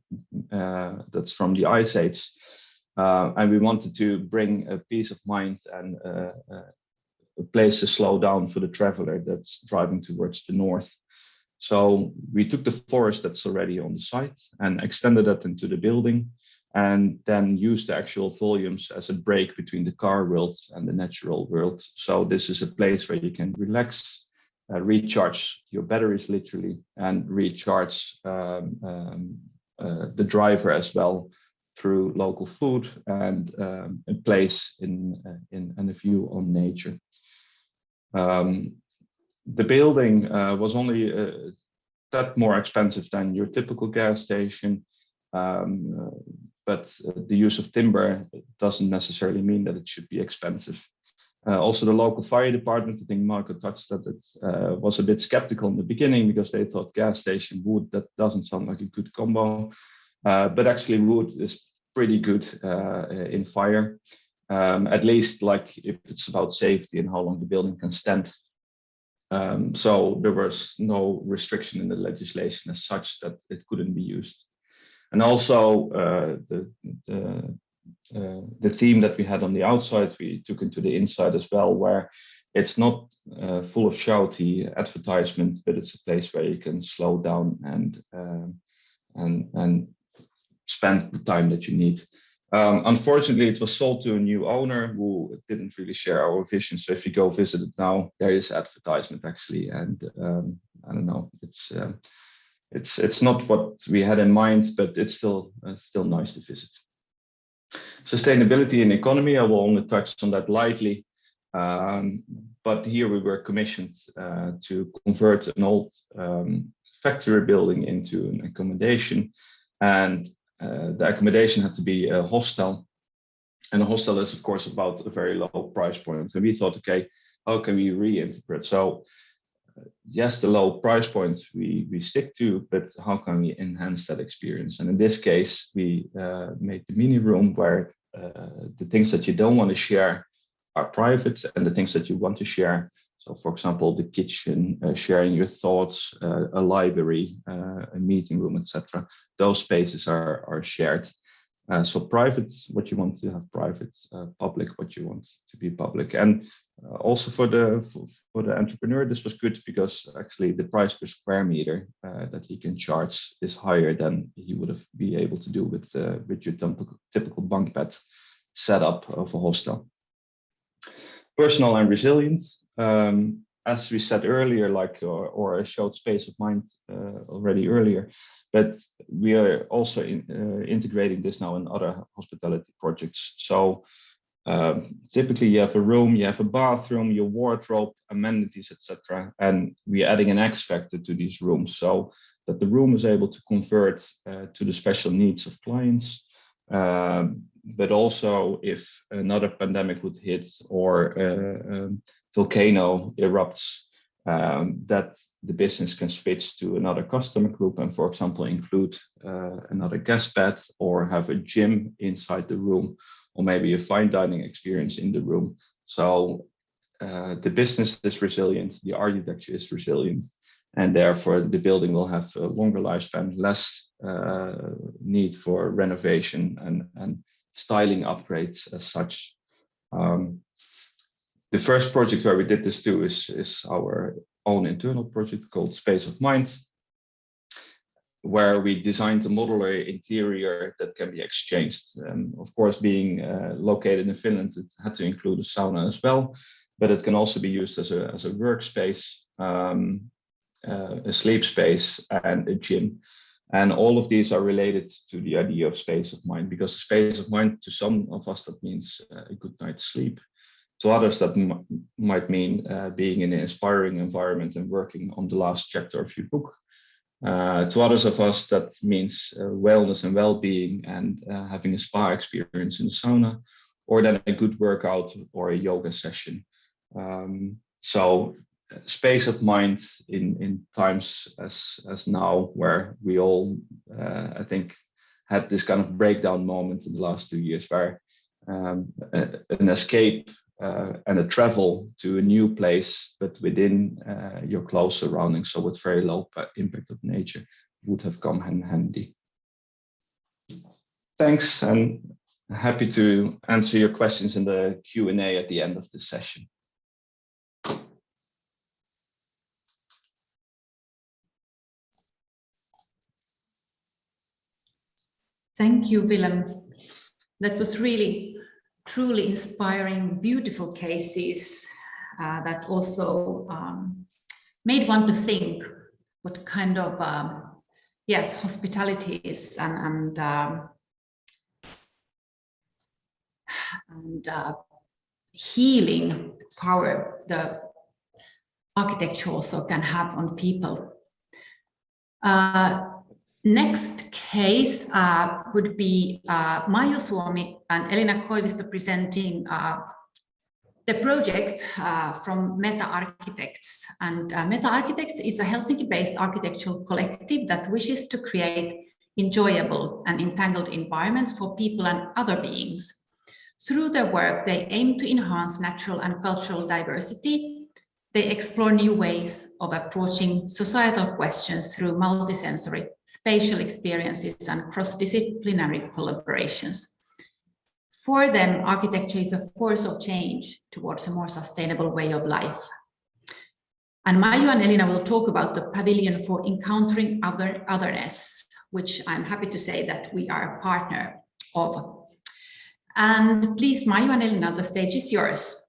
that's from the Ice Age. And we wanted to bring a peace of mind and a place to slow down for the traveler that's driving towards the north. So we took the forest that's already on the site and extended that into the building, and then use the actual volumes as a break between the car world and the natural world. So this is a place where you can relax, recharge your batteries literally, and recharge the driver as well through local food and a place in and a view on nature. The building was only that more expensive than your typical gas station. But the use of timber doesn't necessarily mean that it should be expensive. Also, the local fire department, I think Marco touched that, it was a bit skeptical in the beginning, because they thought gas station wood, that doesn't sound like a good combo. But actually wood is pretty good in fire, at least like if it's about safety and how long the building can stand. So there was no restriction in the legislation as such that it couldn't be used. And also the theme that we had on the outside, we took into the inside as well, where it's not full of shouty advertisements, but it's a place where you can slow down and spend the time that you need. Unfortunately, it was sold to a new owner who didn't really share our vision. So if you go visit it now, there is advertisement actually, and I don't know, it's not what we had in mind, but it's still nice to visit. Sustainability and economy, I will only touch on that lightly, but here we were commissioned to convert an old factory building into an accommodation, and the accommodation had to be a hostel, and a hostel is of course about a very low price point. And we thought, okay, how can we reinterpret? So yes, the low price points we stick to, but how can we enhance that experience? And in this case, we made the mini room where the things that you don't want to share are private, and the things that you want to share, So for example, the kitchen, sharing your thoughts, a library, a meeting room, etc. Those spaces are shared. So private, what you want to have private, public, what you want to be public. And also for the entrepreneur, this was good because actually the price per square meter that he can charge is higher than he would have been able to do with your typical bunk bed setup of a hostel. Personal and resilient. As we said earlier, or I showed space of mind already earlier, but we are also integrating this now in other hospitality projects. So typically you have a room, you have a bathroom, your wardrobe, amenities, etc. And we're adding an X factor to these rooms so that the room is able to convert to the special needs of clients. But also if another pandemic would hit or volcano erupts, that the business can switch to another customer group and, for example, include another guest bed or have a gym inside the room, or maybe a fine dining experience in the room. So the business is resilient, the architecture is resilient, and therefore the building will have a longer lifespan, less need for renovation and styling upgrades as such. The first project where we did this too is our own internal project called Space of Mind, where we designed a modular interior that can be exchanged. And of course, being located in Finland, it had to include a sauna as well, but it can also be used as a workspace, a sleep space, and a gym. And all of these are related to the idea of space of mind, because space of mind, to some of us, that means a good night's sleep. To others, that might mean being in an inspiring environment and working on the last chapter of your book. To others of us, that means wellness and well-being and having a spa experience in the sauna, or then a good workout or a yoga session. So space of mind in times as now, where we all, I think, had this kind of breakdown moment in the last 2 years, where an escape and a travel to a new place, but within your close surroundings, so with very low impact of nature, would have come in handy. Thanks, and happy to answer your questions in the Q&A at the end of this session. Thank you, Philem. That was really truly inspiring, beautiful cases that also made one to think what kind of hospitality is and healing power the architecture also can have on people. Next case would be Maiju Suomi and Elina Koivisto presenting the project from Meta Architects. And Meta Architects is a Helsinki-based architectural collective that wishes to create enjoyable and entangled environments for people and other beings. Through their work, they aim to enhance natural and cultural diversity. They explore new ways of approaching societal questions through multisensory spatial experiences and cross-disciplinary collaborations. For them, architecture is a force of change towards a more sustainable way of life. And Maiju and Elina will talk about the pavilion for encountering otherness, which I'm happy to say that we are a partner of. And please, Maiju and Elina, the stage is yours.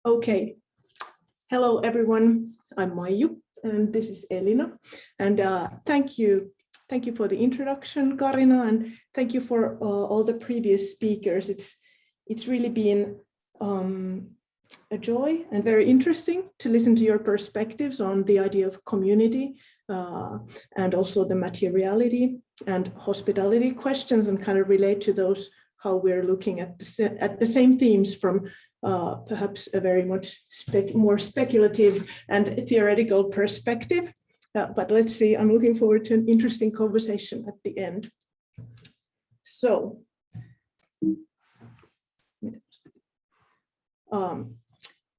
Okay. Hello, everyone. I'm Maiju, and this is Elina. And thank you for the introduction, Karina, and thank you for all the previous speakers. It's really been a joy and very interesting to listen to your perspectives on the idea of community and also the materiality and hospitality questions, and kind of relate to those, how we're looking at the same themes from perhaps a very much more speculative and theoretical perspective. But let's see, I'm looking forward to an interesting conversation at the end. So,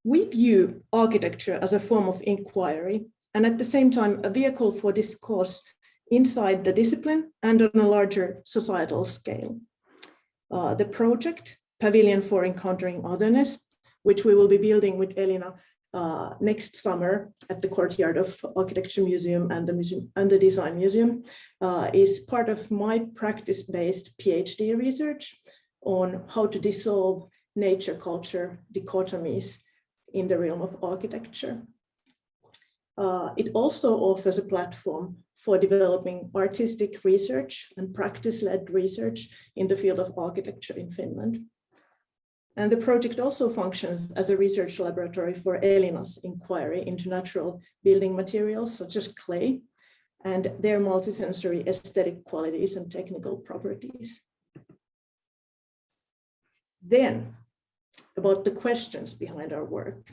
we view architecture as a form of inquiry, and at the same time, a vehicle for discourse inside the discipline and on a larger societal scale. The project, Pavilion for Encountering Otherness, which we will be building with Elina next summer at the courtyard of Architecture Museum and the Design Museum, is part of my practice-based PhD research on how to dissolve nature-culture dichotomies in the realm of architecture. It also offers a platform for developing artistic research and practice-led research in the field of architecture in Finland. And the project also functions as a research laboratory for Elina's inquiry into natural building materials such as clay and their multisensory aesthetic qualities and technical properties. Then, about the questions behind our work.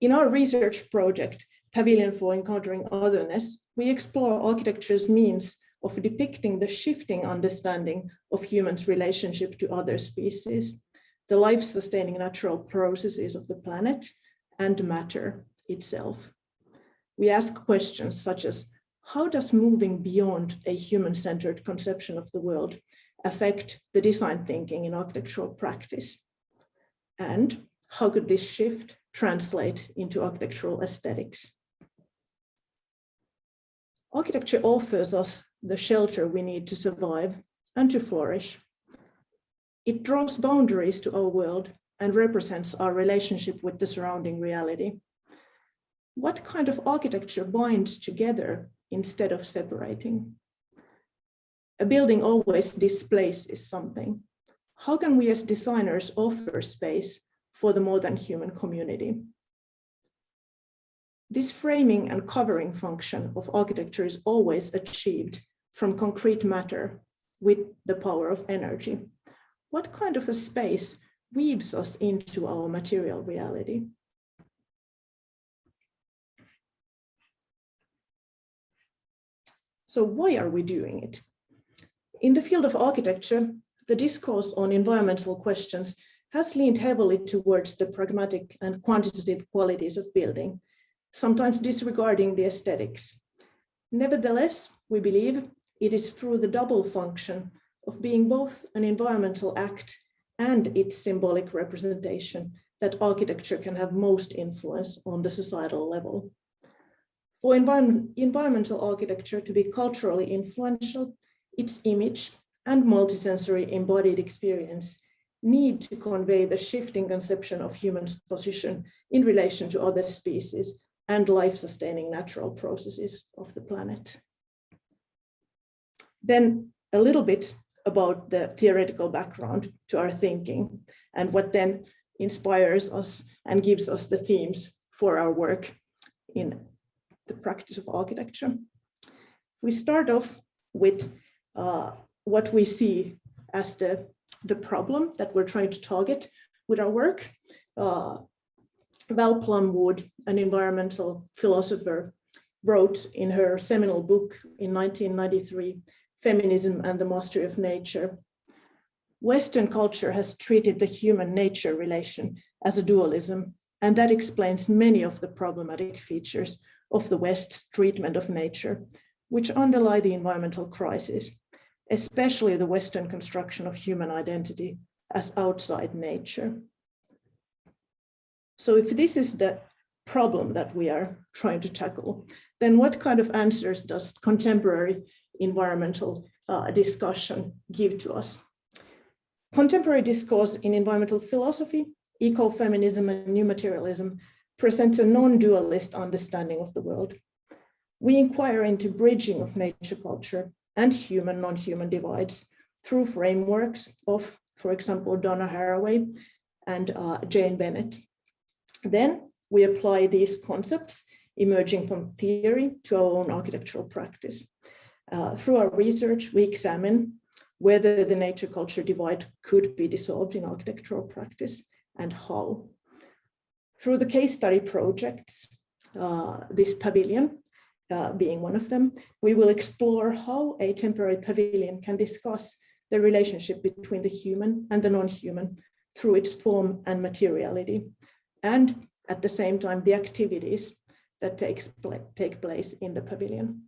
In our research project, Pavilion for Encountering Otherness, we explore architecture's means of depicting the shifting understanding of humans' relationship to other species, the life-sustaining natural processes of the planet, and matter itself. We ask questions such as, how does moving beyond a human-centered conception of the world affect the design thinking in architectural practice? And how could this shift translate into architectural aesthetics? Architecture offers us the shelter we need to survive and to flourish. It draws boundaries to our world and represents our relationship with the surrounding reality. What kind of architecture binds together instead of separating? A building always displaces something. How can we as designers offer space for the more than human community? This framing and covering function of architecture is always achieved from concrete matter with the power of energy. What kind of a space weaves us into our material reality? So why are we doing it? In the field of architecture, the discourse on environmental questions has leaned heavily towards the pragmatic and quantitative qualities of building, sometimes disregarding the aesthetics. Nevertheless, we believe it is through the double function of being both an environmental act and its symbolic representation that architecture can have most influence on the societal level. For environmental architecture to be culturally influential, its image and multisensory embodied experience need to convey the shifting conception of humans' position in relation to other species and life-sustaining natural processes of the planet. Then a little bit about the theoretical background to our thinking and what then inspires us and gives us the themes for our work in the practice of architecture. If we start off with what we see as the problem that we're trying to target with our work, Val Plumwood, an environmental philosopher, wrote in her seminal book in 1993, Feminism and the Mastery of Nature, Western culture has treated the human-nature relation as a dualism, and that explains many of the problematic features of the West's treatment of nature, which underlie the environmental crisis, especially the Western construction of human identity as outside nature. So if this is the problem that we are trying to tackle, then what kind of answers does contemporary environmental discussion give to us? Contemporary discourse in environmental philosophy, ecofeminism, and new materialism presents a non-dualist understanding of the world. We inquire into bridging of nature culture and human non-human divides through frameworks of, for example, Donna Haraway and Jane Bennett. Then we apply these concepts emerging from theory to our own architectural practice. Through our research, we examine whether the nature-culture divide could be dissolved in architectural practice and how. Through the case study projects, this pavilion being one of them, we will explore how a temporary pavilion can discuss the relationship between the human and the non-human through its form and materiality, and at the same time, the activities that take place in the pavilion.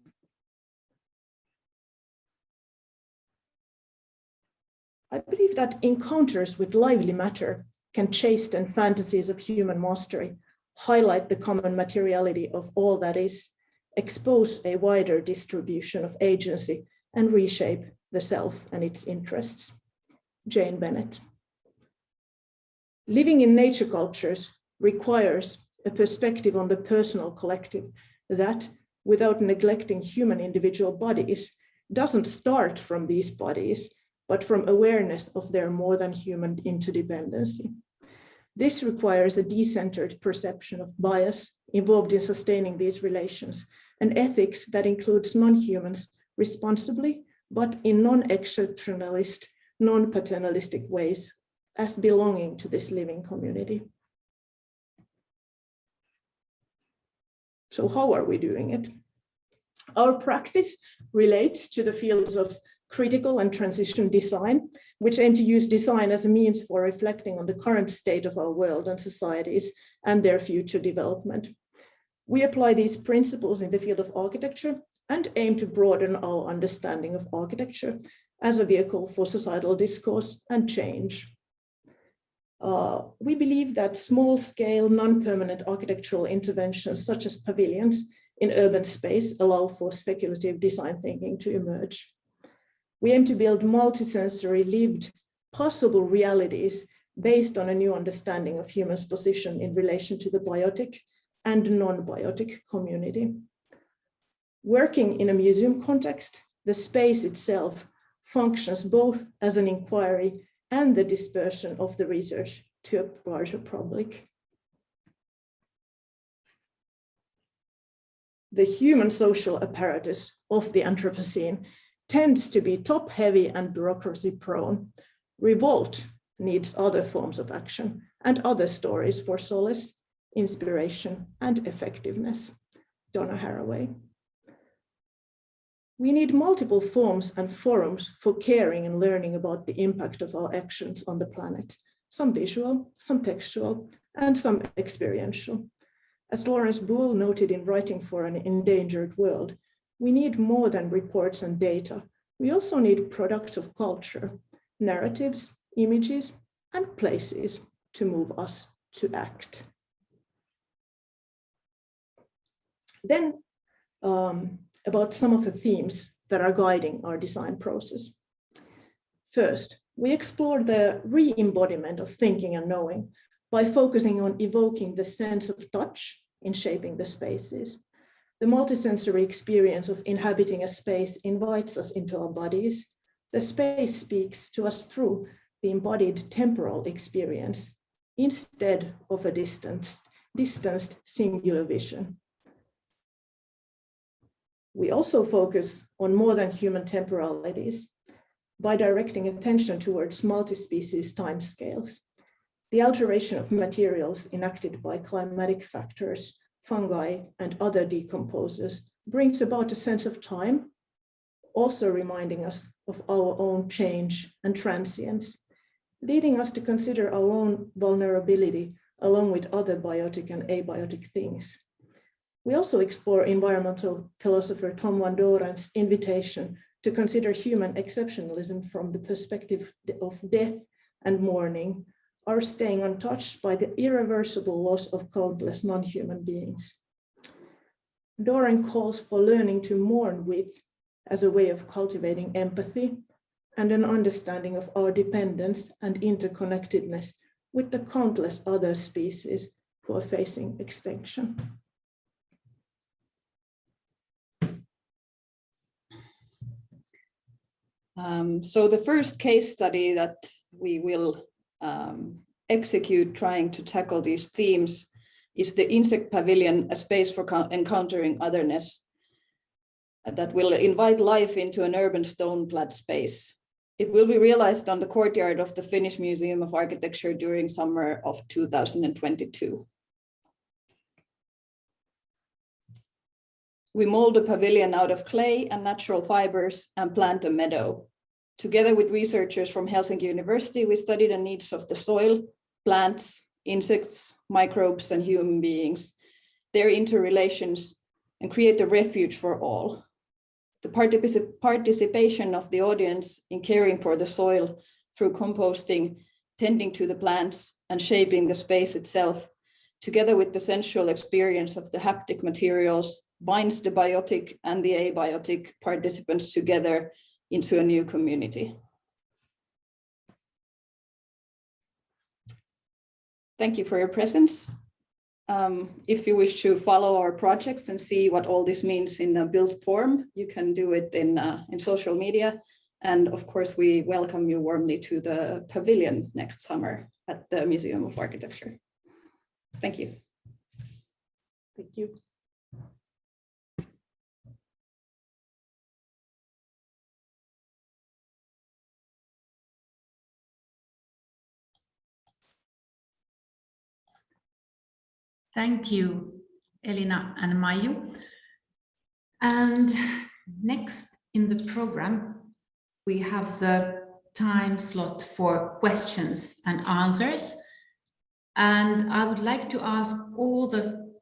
I believe that encounters with lively matter can chasten fantasies of human mastery, highlight the common materiality of all that is, expose a wider distribution of agency, and reshape the self and its interests. Jane Bennett. Living in nature cultures requires a perspective on the personal collective that, without neglecting human individual bodies, doesn't start from these bodies, but from awareness of their more than human interdependency. This requires a decentered perception of bias involved in sustaining these relations, and ethics that includes non-humans responsibly, but in non-exceptionalist, non-paternalistic ways as belonging to this living community. So how are we doing it? Our practice relates to the fields of critical and transition design, which aim to use design as a means for reflecting on the current state of our world and societies and their future development. We apply these principles in the field of architecture and aim to broaden our understanding of architecture as a vehicle for societal discourse and change. We believe that small-scale, non-permanent architectural interventions such as pavilions in urban space allow for speculative design thinking to emerge. We aim to build multisensory, lived, possible realities based on a new understanding of humans' position in relation to the biotic and non-biotic community. Working in a museum context, the space itself functions both as an inquiry and the dispersion of the research to a larger public. The human social apparatus of the Anthropocene tends to be top-heavy and bureaucracy-prone. Revolt needs other forms of action and other stories for solace, inspiration, and effectiveness. Donna Haraway. We need multiple forms and forums for caring and learning about the impact of our actions on the planet, some visual, some textual, and some experiential. As Lawrence Boole noted in Writing for an Endangered World, we need more than reports and data. We also need products of culture, narratives, images, and places to move us to act. Then, about some of the themes that are guiding our design process. First, we explore the re-embodiment of thinking and knowing by focusing on evoking the sense of touch in shaping the spaces. The multisensory experience of inhabiting a space invites us into our bodies. The space speaks to us through the embodied temporal experience instead of a distanced singular vision. We also focus on more than human temporalities by directing attention towards multi-species timescales. The alteration of materials enacted by climatic factors, fungi, and other decomposers brings about a sense of time, also reminding us of our own change and transience, leading us to consider our own vulnerability along with other biotic and abiotic things. We also explore environmental philosopher Tom Van Doren's invitation to consider human exceptionalism from the perspective of death and mourning, or staying untouched by the irreversible loss of countless non-human beings. Doren calls for learning to mourn with as a way of cultivating empathy and an understanding of our dependence and interconnectedness with the countless other species who are facing extinction. So the first case study that we will execute trying to tackle these themes is the Insect Pavilion, a space for encountering otherness that will invite life into an urban stone-clad space. It will be realized on the courtyard of the Finnish Museum of Architecture during summer of 2022. We mold a pavilion out of clay and natural fibers and plant a meadow. Together with researchers from Helsinki University, we study the needs of the soil, plants, insects, microbes, and human beings, their interrelations, and create a refuge for all. The participation of the audience in caring for the soil through composting, tending to the plants, and shaping the space itself, together with the sensual experience of the haptic materials, binds the biotic and the abiotic participants together into a new community. Thank you for your presence. If you wish to follow our projects and see what all this means in a built form, you can do it in social media. And of course, we welcome you warmly to the pavilion next summer at the Museum of Architecture. Thank you. Thank you. Thank you, Elina and Maiju. And next in the program, we have the time slot for questions and answers. And I would like to ask all the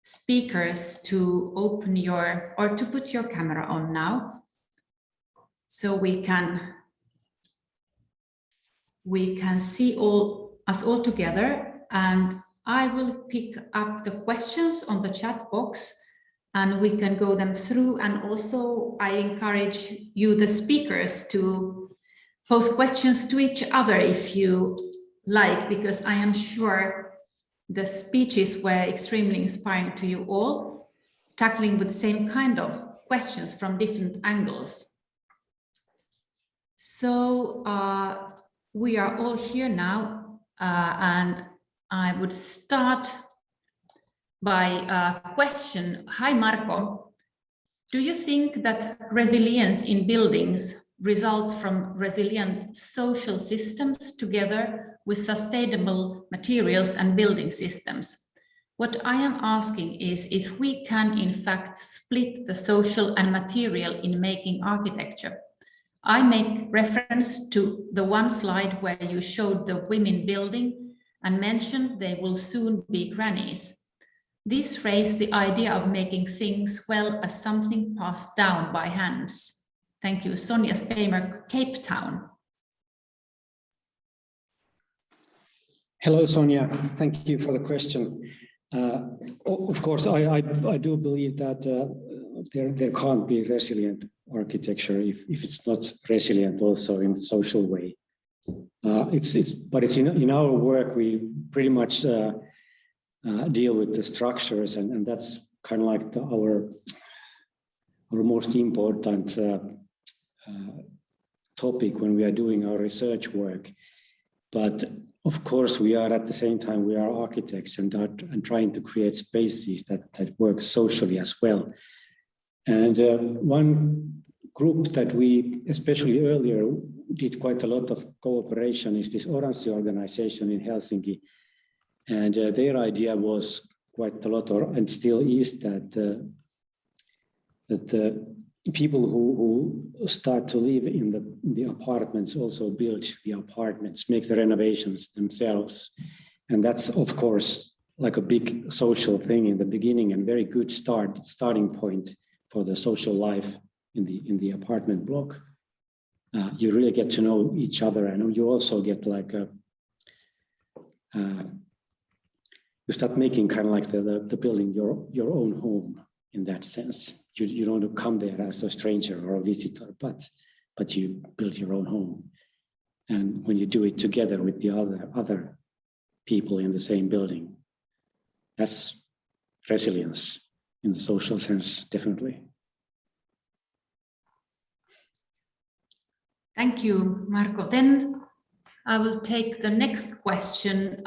speakers to open to put your camera on now, so we can see us all together. And I will pick up the questions on the chat box and we can go them through. And also I encourage you, the speakers, to pose questions to each other if you like, because I am sure the speeches were extremely inspiring to you all, tackling with the same kind of questions from different angles. So we are all here now, and I would start by a question. Hi, Marco. Do you think that resilience in buildings result from resilient social systems together with sustainable materials and building systems? What I am asking is if we can in fact split the social and material in making architecture. I make reference to the one slide where you showed the women building and mentioned they will soon be grannies. This raised the idea of making things well as something passed down by hands. Thank you. Sonja Spamer, Cape Town. Hello, Sonja. Thank you for the question. Of course, I do believe that there can't be resilient architecture if it's not resilient also in the social way. But it's in our work we pretty much deal with the structures, and that's kind of like our most important topic when we are doing our research work. But of course, we are at the same time we are architects and trying to create spaces that work socially as well. And one group that we, especially earlier, did quite a lot of cooperation is this Orange organization in Helsinki. And their idea was quite a lot, and still is, that the people who start to live in the apartments also build the apartments, make the renovations themselves. And that's, of course, like a big social thing in the beginning and very good starting point for the social life in the apartment block. You really get to know each other, and you also get like you start making kind of like the building your own home in that sense. You don't come there as a stranger or a visitor, but you build your own home. And when you do it together with the other people in the same building, that's resilience in the social sense, definitely. Thank you, Marco. Then I will take the next question.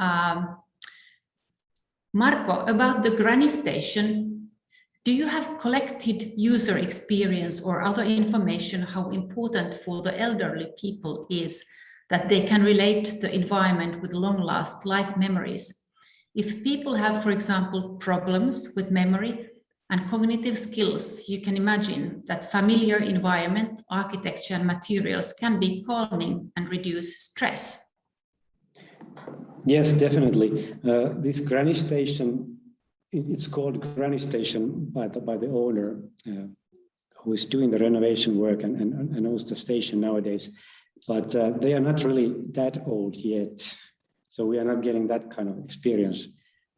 Marco, about the granny station, do you have collected user experience or other information how important for the elderly people is that they can relate the environment with long-last life memories? If people have, for example, problems with memory and cognitive skills, you can imagine that familiar environment, architecture and materials can be calming and reduce stress. Yes, definitely. This granny station, it's called granny station by the owner who is doing the renovation work and owns the station nowadays. But they are not really that old yet. So we are not getting that kind of experience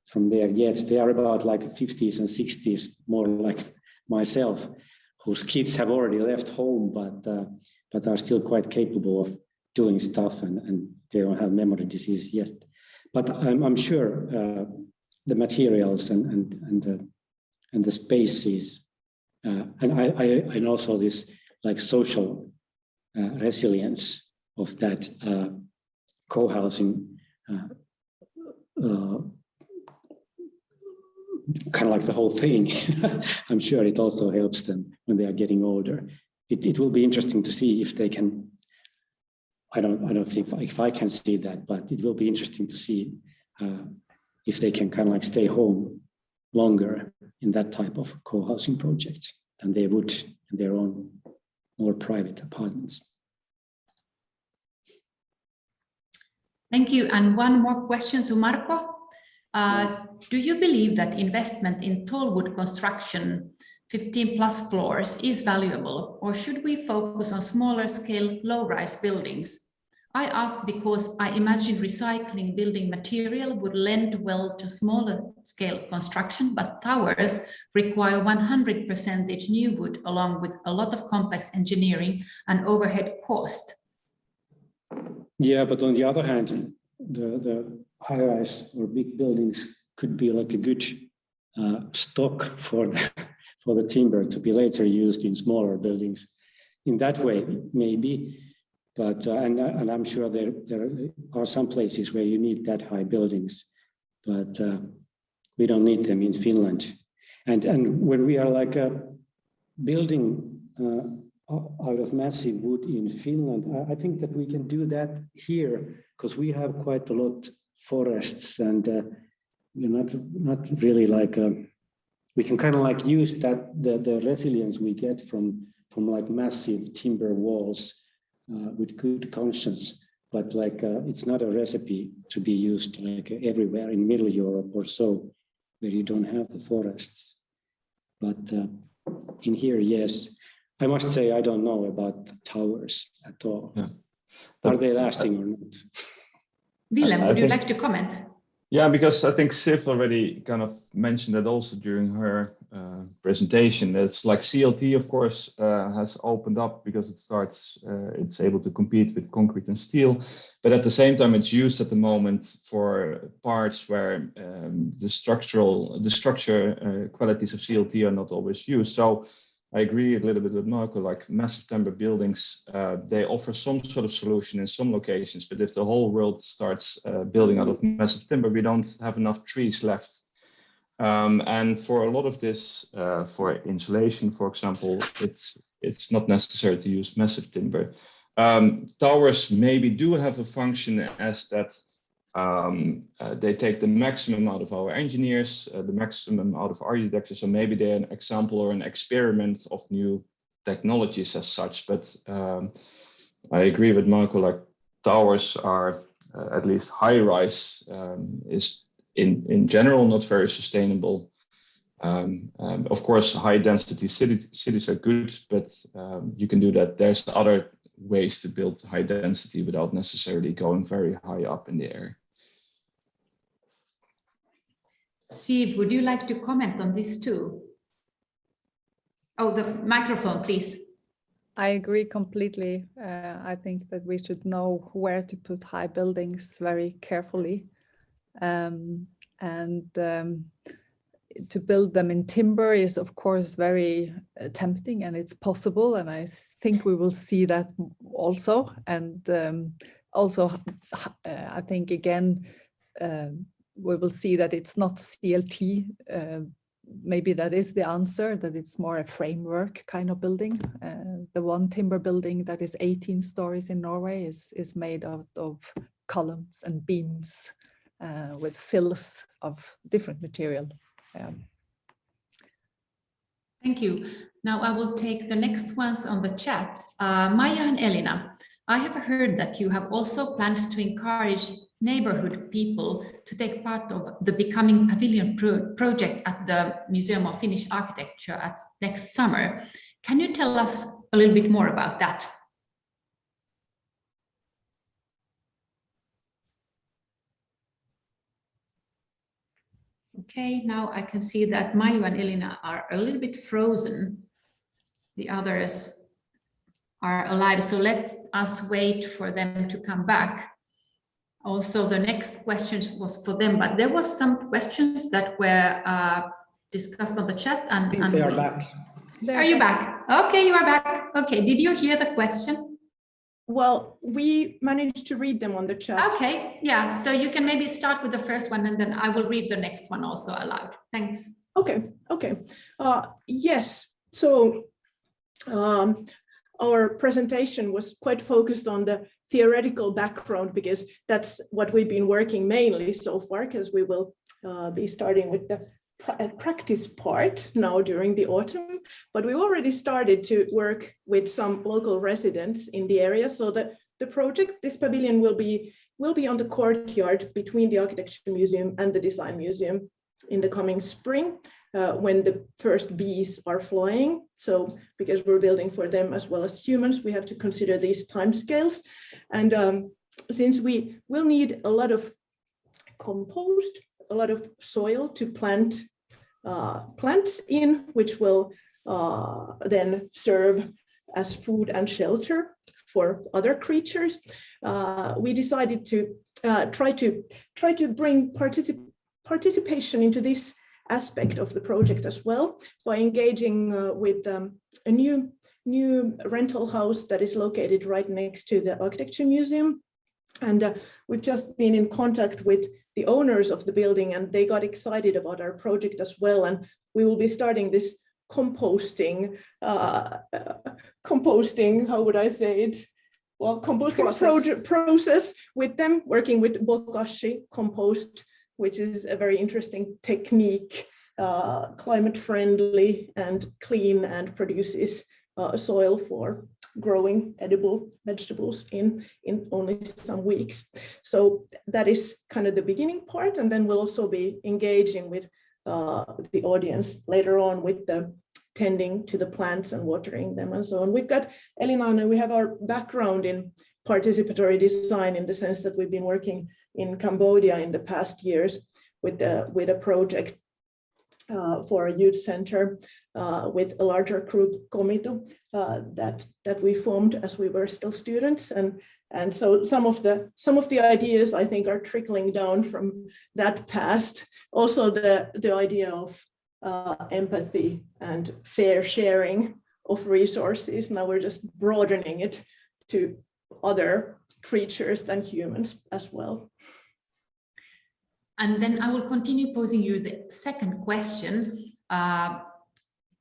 from there yet. They are about like 50s and 60s, more like myself, whose kids have already left home, but are still quite capable of doing stuff, and they don't have memory disease yet. But I'm sure the materials and the spaces and also this like social resilience of that co-housing kind of like the whole thing. I'm sure it also helps them when they are getting older. It will be interesting to see if they can. I don't think if I can see that, but it will be interesting to see if they can kind of like stay home longer in that type of co-housing project than they would in their own more private apartments. Thank you. And one more question to Marco. Do you believe that investment in tall wood construction, 15 plus floors, is valuable, or should we focus on smaller scale, low-rise buildings? I ask because I imagine recycling building material would lend well to smaller scale construction, but towers require 100% new wood along with a lot of complex engineering and overhead cost. Yeah, but on the other hand, the high-rise or big buildings could be like a good stock for the timber to be later used in smaller buildings. In that way, maybe, but and I'm sure there are some places where you need that high buildings, but we don't need them in Finland. And when we are like building out of massive wood in Finland, I think that we can do that here because we have quite a lot forests, and we're not really like we can kind of like use that the resilience we get from like massive timber walls with good conscience, but like it's not a recipe to be used like everywhere in Middle Europe or so, where you don't have the forests. But in here, yes. I must say I don't know about the towers at all. Yeah. Are they lasting or not? Philem, would you like to comment? Yeah, because I think Siv already kind of mentioned that also during her presentation. It's like CLT, of course, has opened up because it's able to compete with concrete and steel. But at the same time, it's used at the moment for parts where the structure qualities of CLT are not always used. So I agree a little bit with Marco, like massive timber buildings, they offer some sort of solution in some locations, but if the whole world starts building out of massive timber, we don't have enough trees left. And for a lot of this, for insulation, for example, it's not necessary to use massive timber. Towers maybe do have a function as that they take the maximum out of our engineers, the maximum out of architects. So maybe they're an example or an experiment of new technologies as such. But I agree with Marco, like towers are, at least high-rise, is in general not very sustainable. Of course, high-density cities are good, but you can do that. There's other ways to build high density without necessarily going very high up in the air. Siv, would you like to comment on this too? Oh, the microphone, please. I agree completely. I think that we should know where to put high buildings very carefully. to build them in timber is of course very tempting, and it's possible, and I think we will see that also. And also I think again we will see that it's not CLT. Maybe that is the answer, that it's more a framework kind of building. The one timber building that is 18 stories in Norway is made out of columns and beams with fills of different material. Thank you. Now I will take the next ones on the chat. Maya and Elina, I have heard that you have also plans to encourage neighborhood people to take part of the Becoming Pavilion project at the Museum of Finnish Architecture next summer. Can you tell us a little bit more about that? Okay, now I can see that Maya and Elina are a little bit frozen. The others are alive, so let us wait for them to come back. Also, the next question was for them, but there was some questions that were discussed on the chat. And they are back. Are you back? Okay, you are back. Okay, did you hear the question? Well, we managed to read them on the chat. Okay, yeah, so you can maybe start with the first one and then I will read the next one also aloud. Thanks. Okay. Yes, so our presentation was quite focused on the theoretical background, because that's what we've been working mainly so far, because we will be starting with the practice part now during the autumn. But we've already started to work with some local residents in the area, so that the project, this pavilion, will be on the courtyard between the Architecture Museum and the Design Museum in the coming spring, when the first bees are flying. So because we're building for them as well as humans, we have to consider these timescales. And since we will need a lot of compost, a lot of soil to plant plants in, which will then serve as food and shelter for other creatures, we decided to try to bring participation into this aspect of the project as well, by engaging with a new rental house that is located right next to the Architecture Museum. And we've just been in contact with the owners of the building, and they got excited about our project as well. And we will be starting this composting, how would I say it? Well, composting process with them, working with bokashi compost, which is a very interesting technique, climate friendly and clean, and produces soil for growing edible vegetables in only some weeks. So that is kind of the beginning part, and then we'll also be engaging with the audience later on with the tending to the plants and watering them and so on. We've got Elina and we have our background in participatory design, in the sense that we've been working in Cambodia in the past years with a project for a youth center with a larger group, Komito, that we formed as we were still students, and so some of the ideas I think are trickling down from that past. Also the idea of empathy and fair sharing of resources. Now we're just broadening it to other creatures than humans as well. And then I will continue posing you the second question,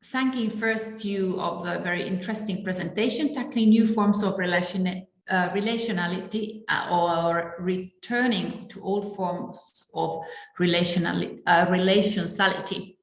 thanking first you of the very interesting presentation, tackling new forms of relationality or returning to old forms of relationality,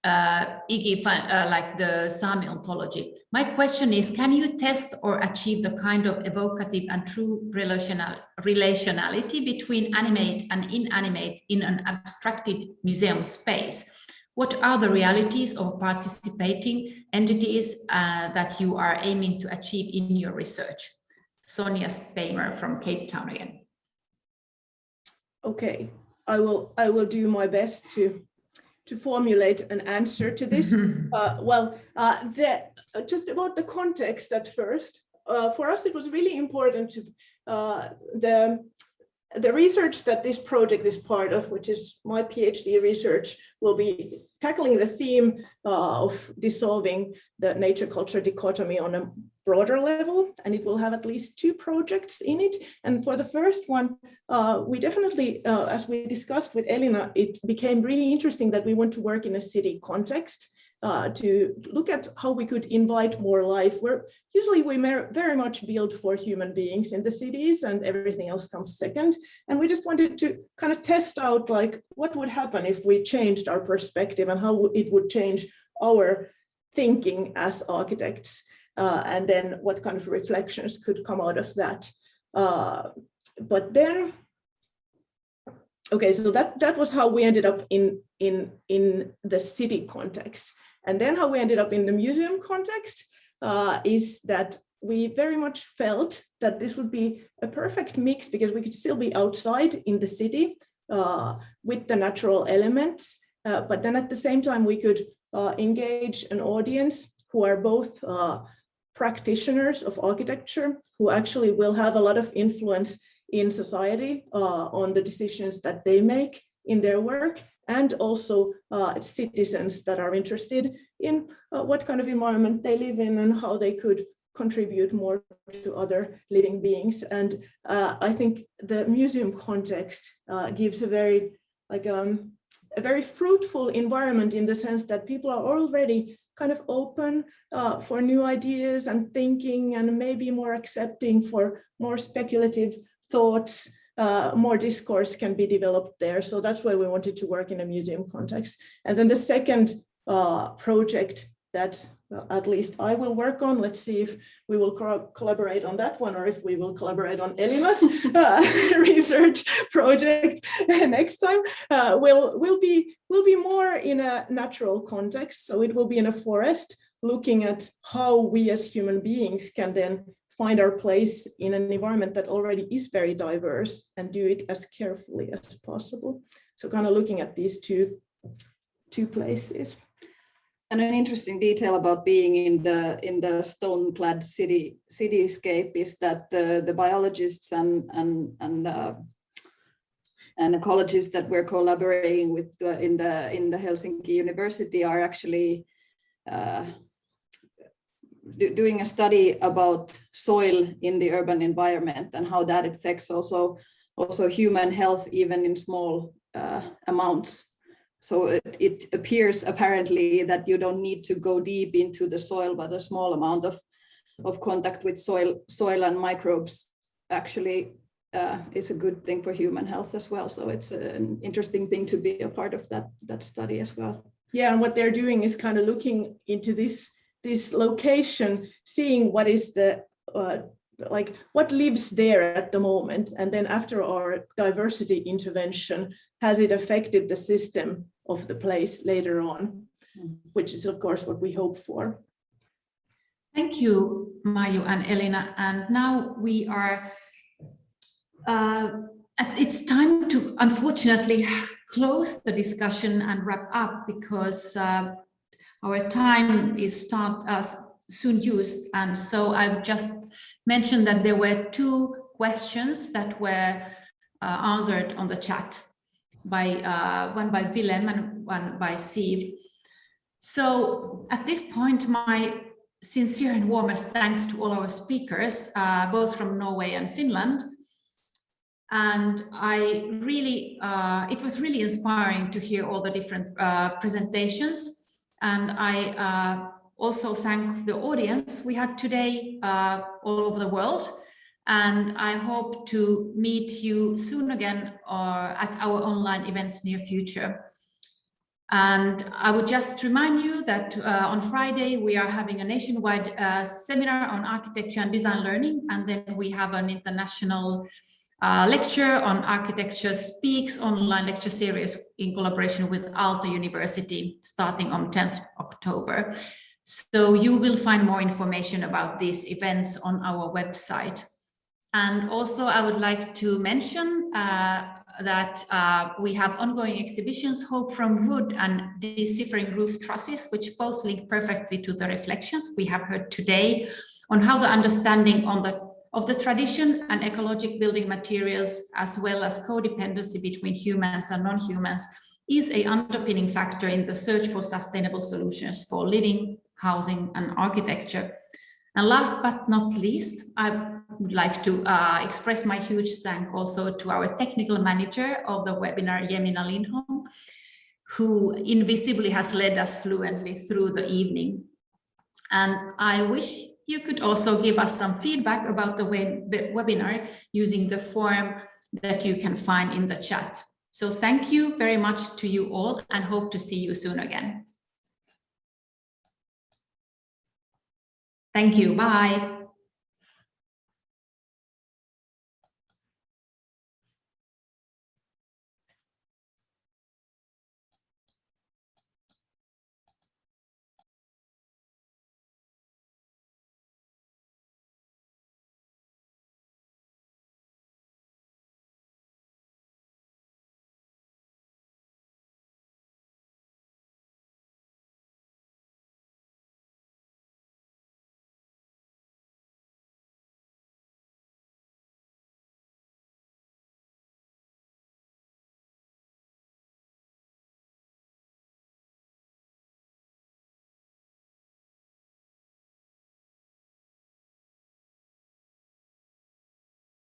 like the Sami ontology. My question is, can you test or achieve the kind of evocative and true relationality between animate and inanimate in an abstracted museum space? What are the realities of participating entities that you are aiming to achieve in your research? Sonia Spamer from Cape Town again. Okay, I will do my best to formulate an answer to this. Just about the context at first, for us it was really important to the research that this project is part of, which is my PhD research, will be tackling the theme of dissolving the nature-culture dichotomy on a broader level, and it will have at least 2 projects in it. And for the first one, we definitely, as we discussed with Elina, it became really interesting that we want to work in a city context. To look at how we could invite more life, where usually we very much build for human beings in the cities and everything else comes second. And we just wanted to kind of test out like what would happen if we changed our perspective and how it would change our thinking as architects. And then what kind of reflections could come out of that. But then, okay, so that was how we ended up in the city context. And then how we ended up in the museum context is that we very much felt that this would be a perfect mix because we could still be outside in the city with the natural elements, but then at the same time we could engage an audience who are both practitioners of architecture, who actually will have a lot of influence in society on the decisions that they make in their work, and also citizens that are interested in what kind of environment they live in and how they could contribute more to other living beings. And I think the museum context gives a very fruitful environment in the sense that people are already kind of open for new ideas and thinking, and maybe more accepting for more speculative thoughts. More discourse can be developed there. So that's why we wanted to work in a museum context. And then the second project that at least I will work on, let's see if we will collaborate on that one or if we will collaborate on Elina's research project next time, will be more in a natural context. So it will be in a forest, looking at how we as human beings can then find our place in an environment that already is very diverse and do it as carefully as possible. So kind of looking at these two places. And an interesting detail about being in the stone-clad cityscape is that the biologists and ecologists that we're collaborating with in the Helsinki University are actually doing a study about soil in the urban environment and how that affects also human health, even in small amounts. So it appears apparently that you don't need to go deep into the soil, but a small amount of contact with soil and microbes actually is a good thing for human health as well. So it's an interesting thing to be a part of that study as well. Yeah, and what they're doing is kind of looking into this location, seeing what is the what lives there at the moment, and then after our diversity intervention, has it affected the system of the place later on, which is of course what we hope for. Thank you, Maju and Elina. And now we are, it's time to unfortunately close the discussion and wrap up, because our time is soon used. And so I've just mentioned that there were 2 questions that were answered on the chat, one by Philem and one by Siv. So at this point, my sincere and warmest thanks to all our speakers, both from Norway and Finland. And I really, it was really inspiring to hear all the different presentations. And I also thank the audience we had today all over the world. And I hope to meet you soon again at our online events near future. And I would just remind you that on Friday, we are having a nationwide seminar on architecture and design learning. And then we have an international lecture on Architecture Speaks online lecture series in collaboration with Aalto University starting on 10th October. So you will find more information about these events on our website. And also I would like to mention that we have ongoing exhibitions, Hope from Wood and Deciphering Roof Trusses, which both link perfectly to the reflections we have heard today on how the understanding of the tradition and ecological building materials, as well as codependency between humans and non-humans, is an underpinning factor in the search for sustainable solutions for living, housing, and architecture. And last but not least, I would like to express my huge thanks also to our technical manager of the webinar, Jemina Lindholm, who invisibly has led us fluently through the evening. And I wish you could also give us some feedback about the webinar using the form that you can find in the chat. So thank you very much to you all, and hope to see you soon again. Thank you. Bye.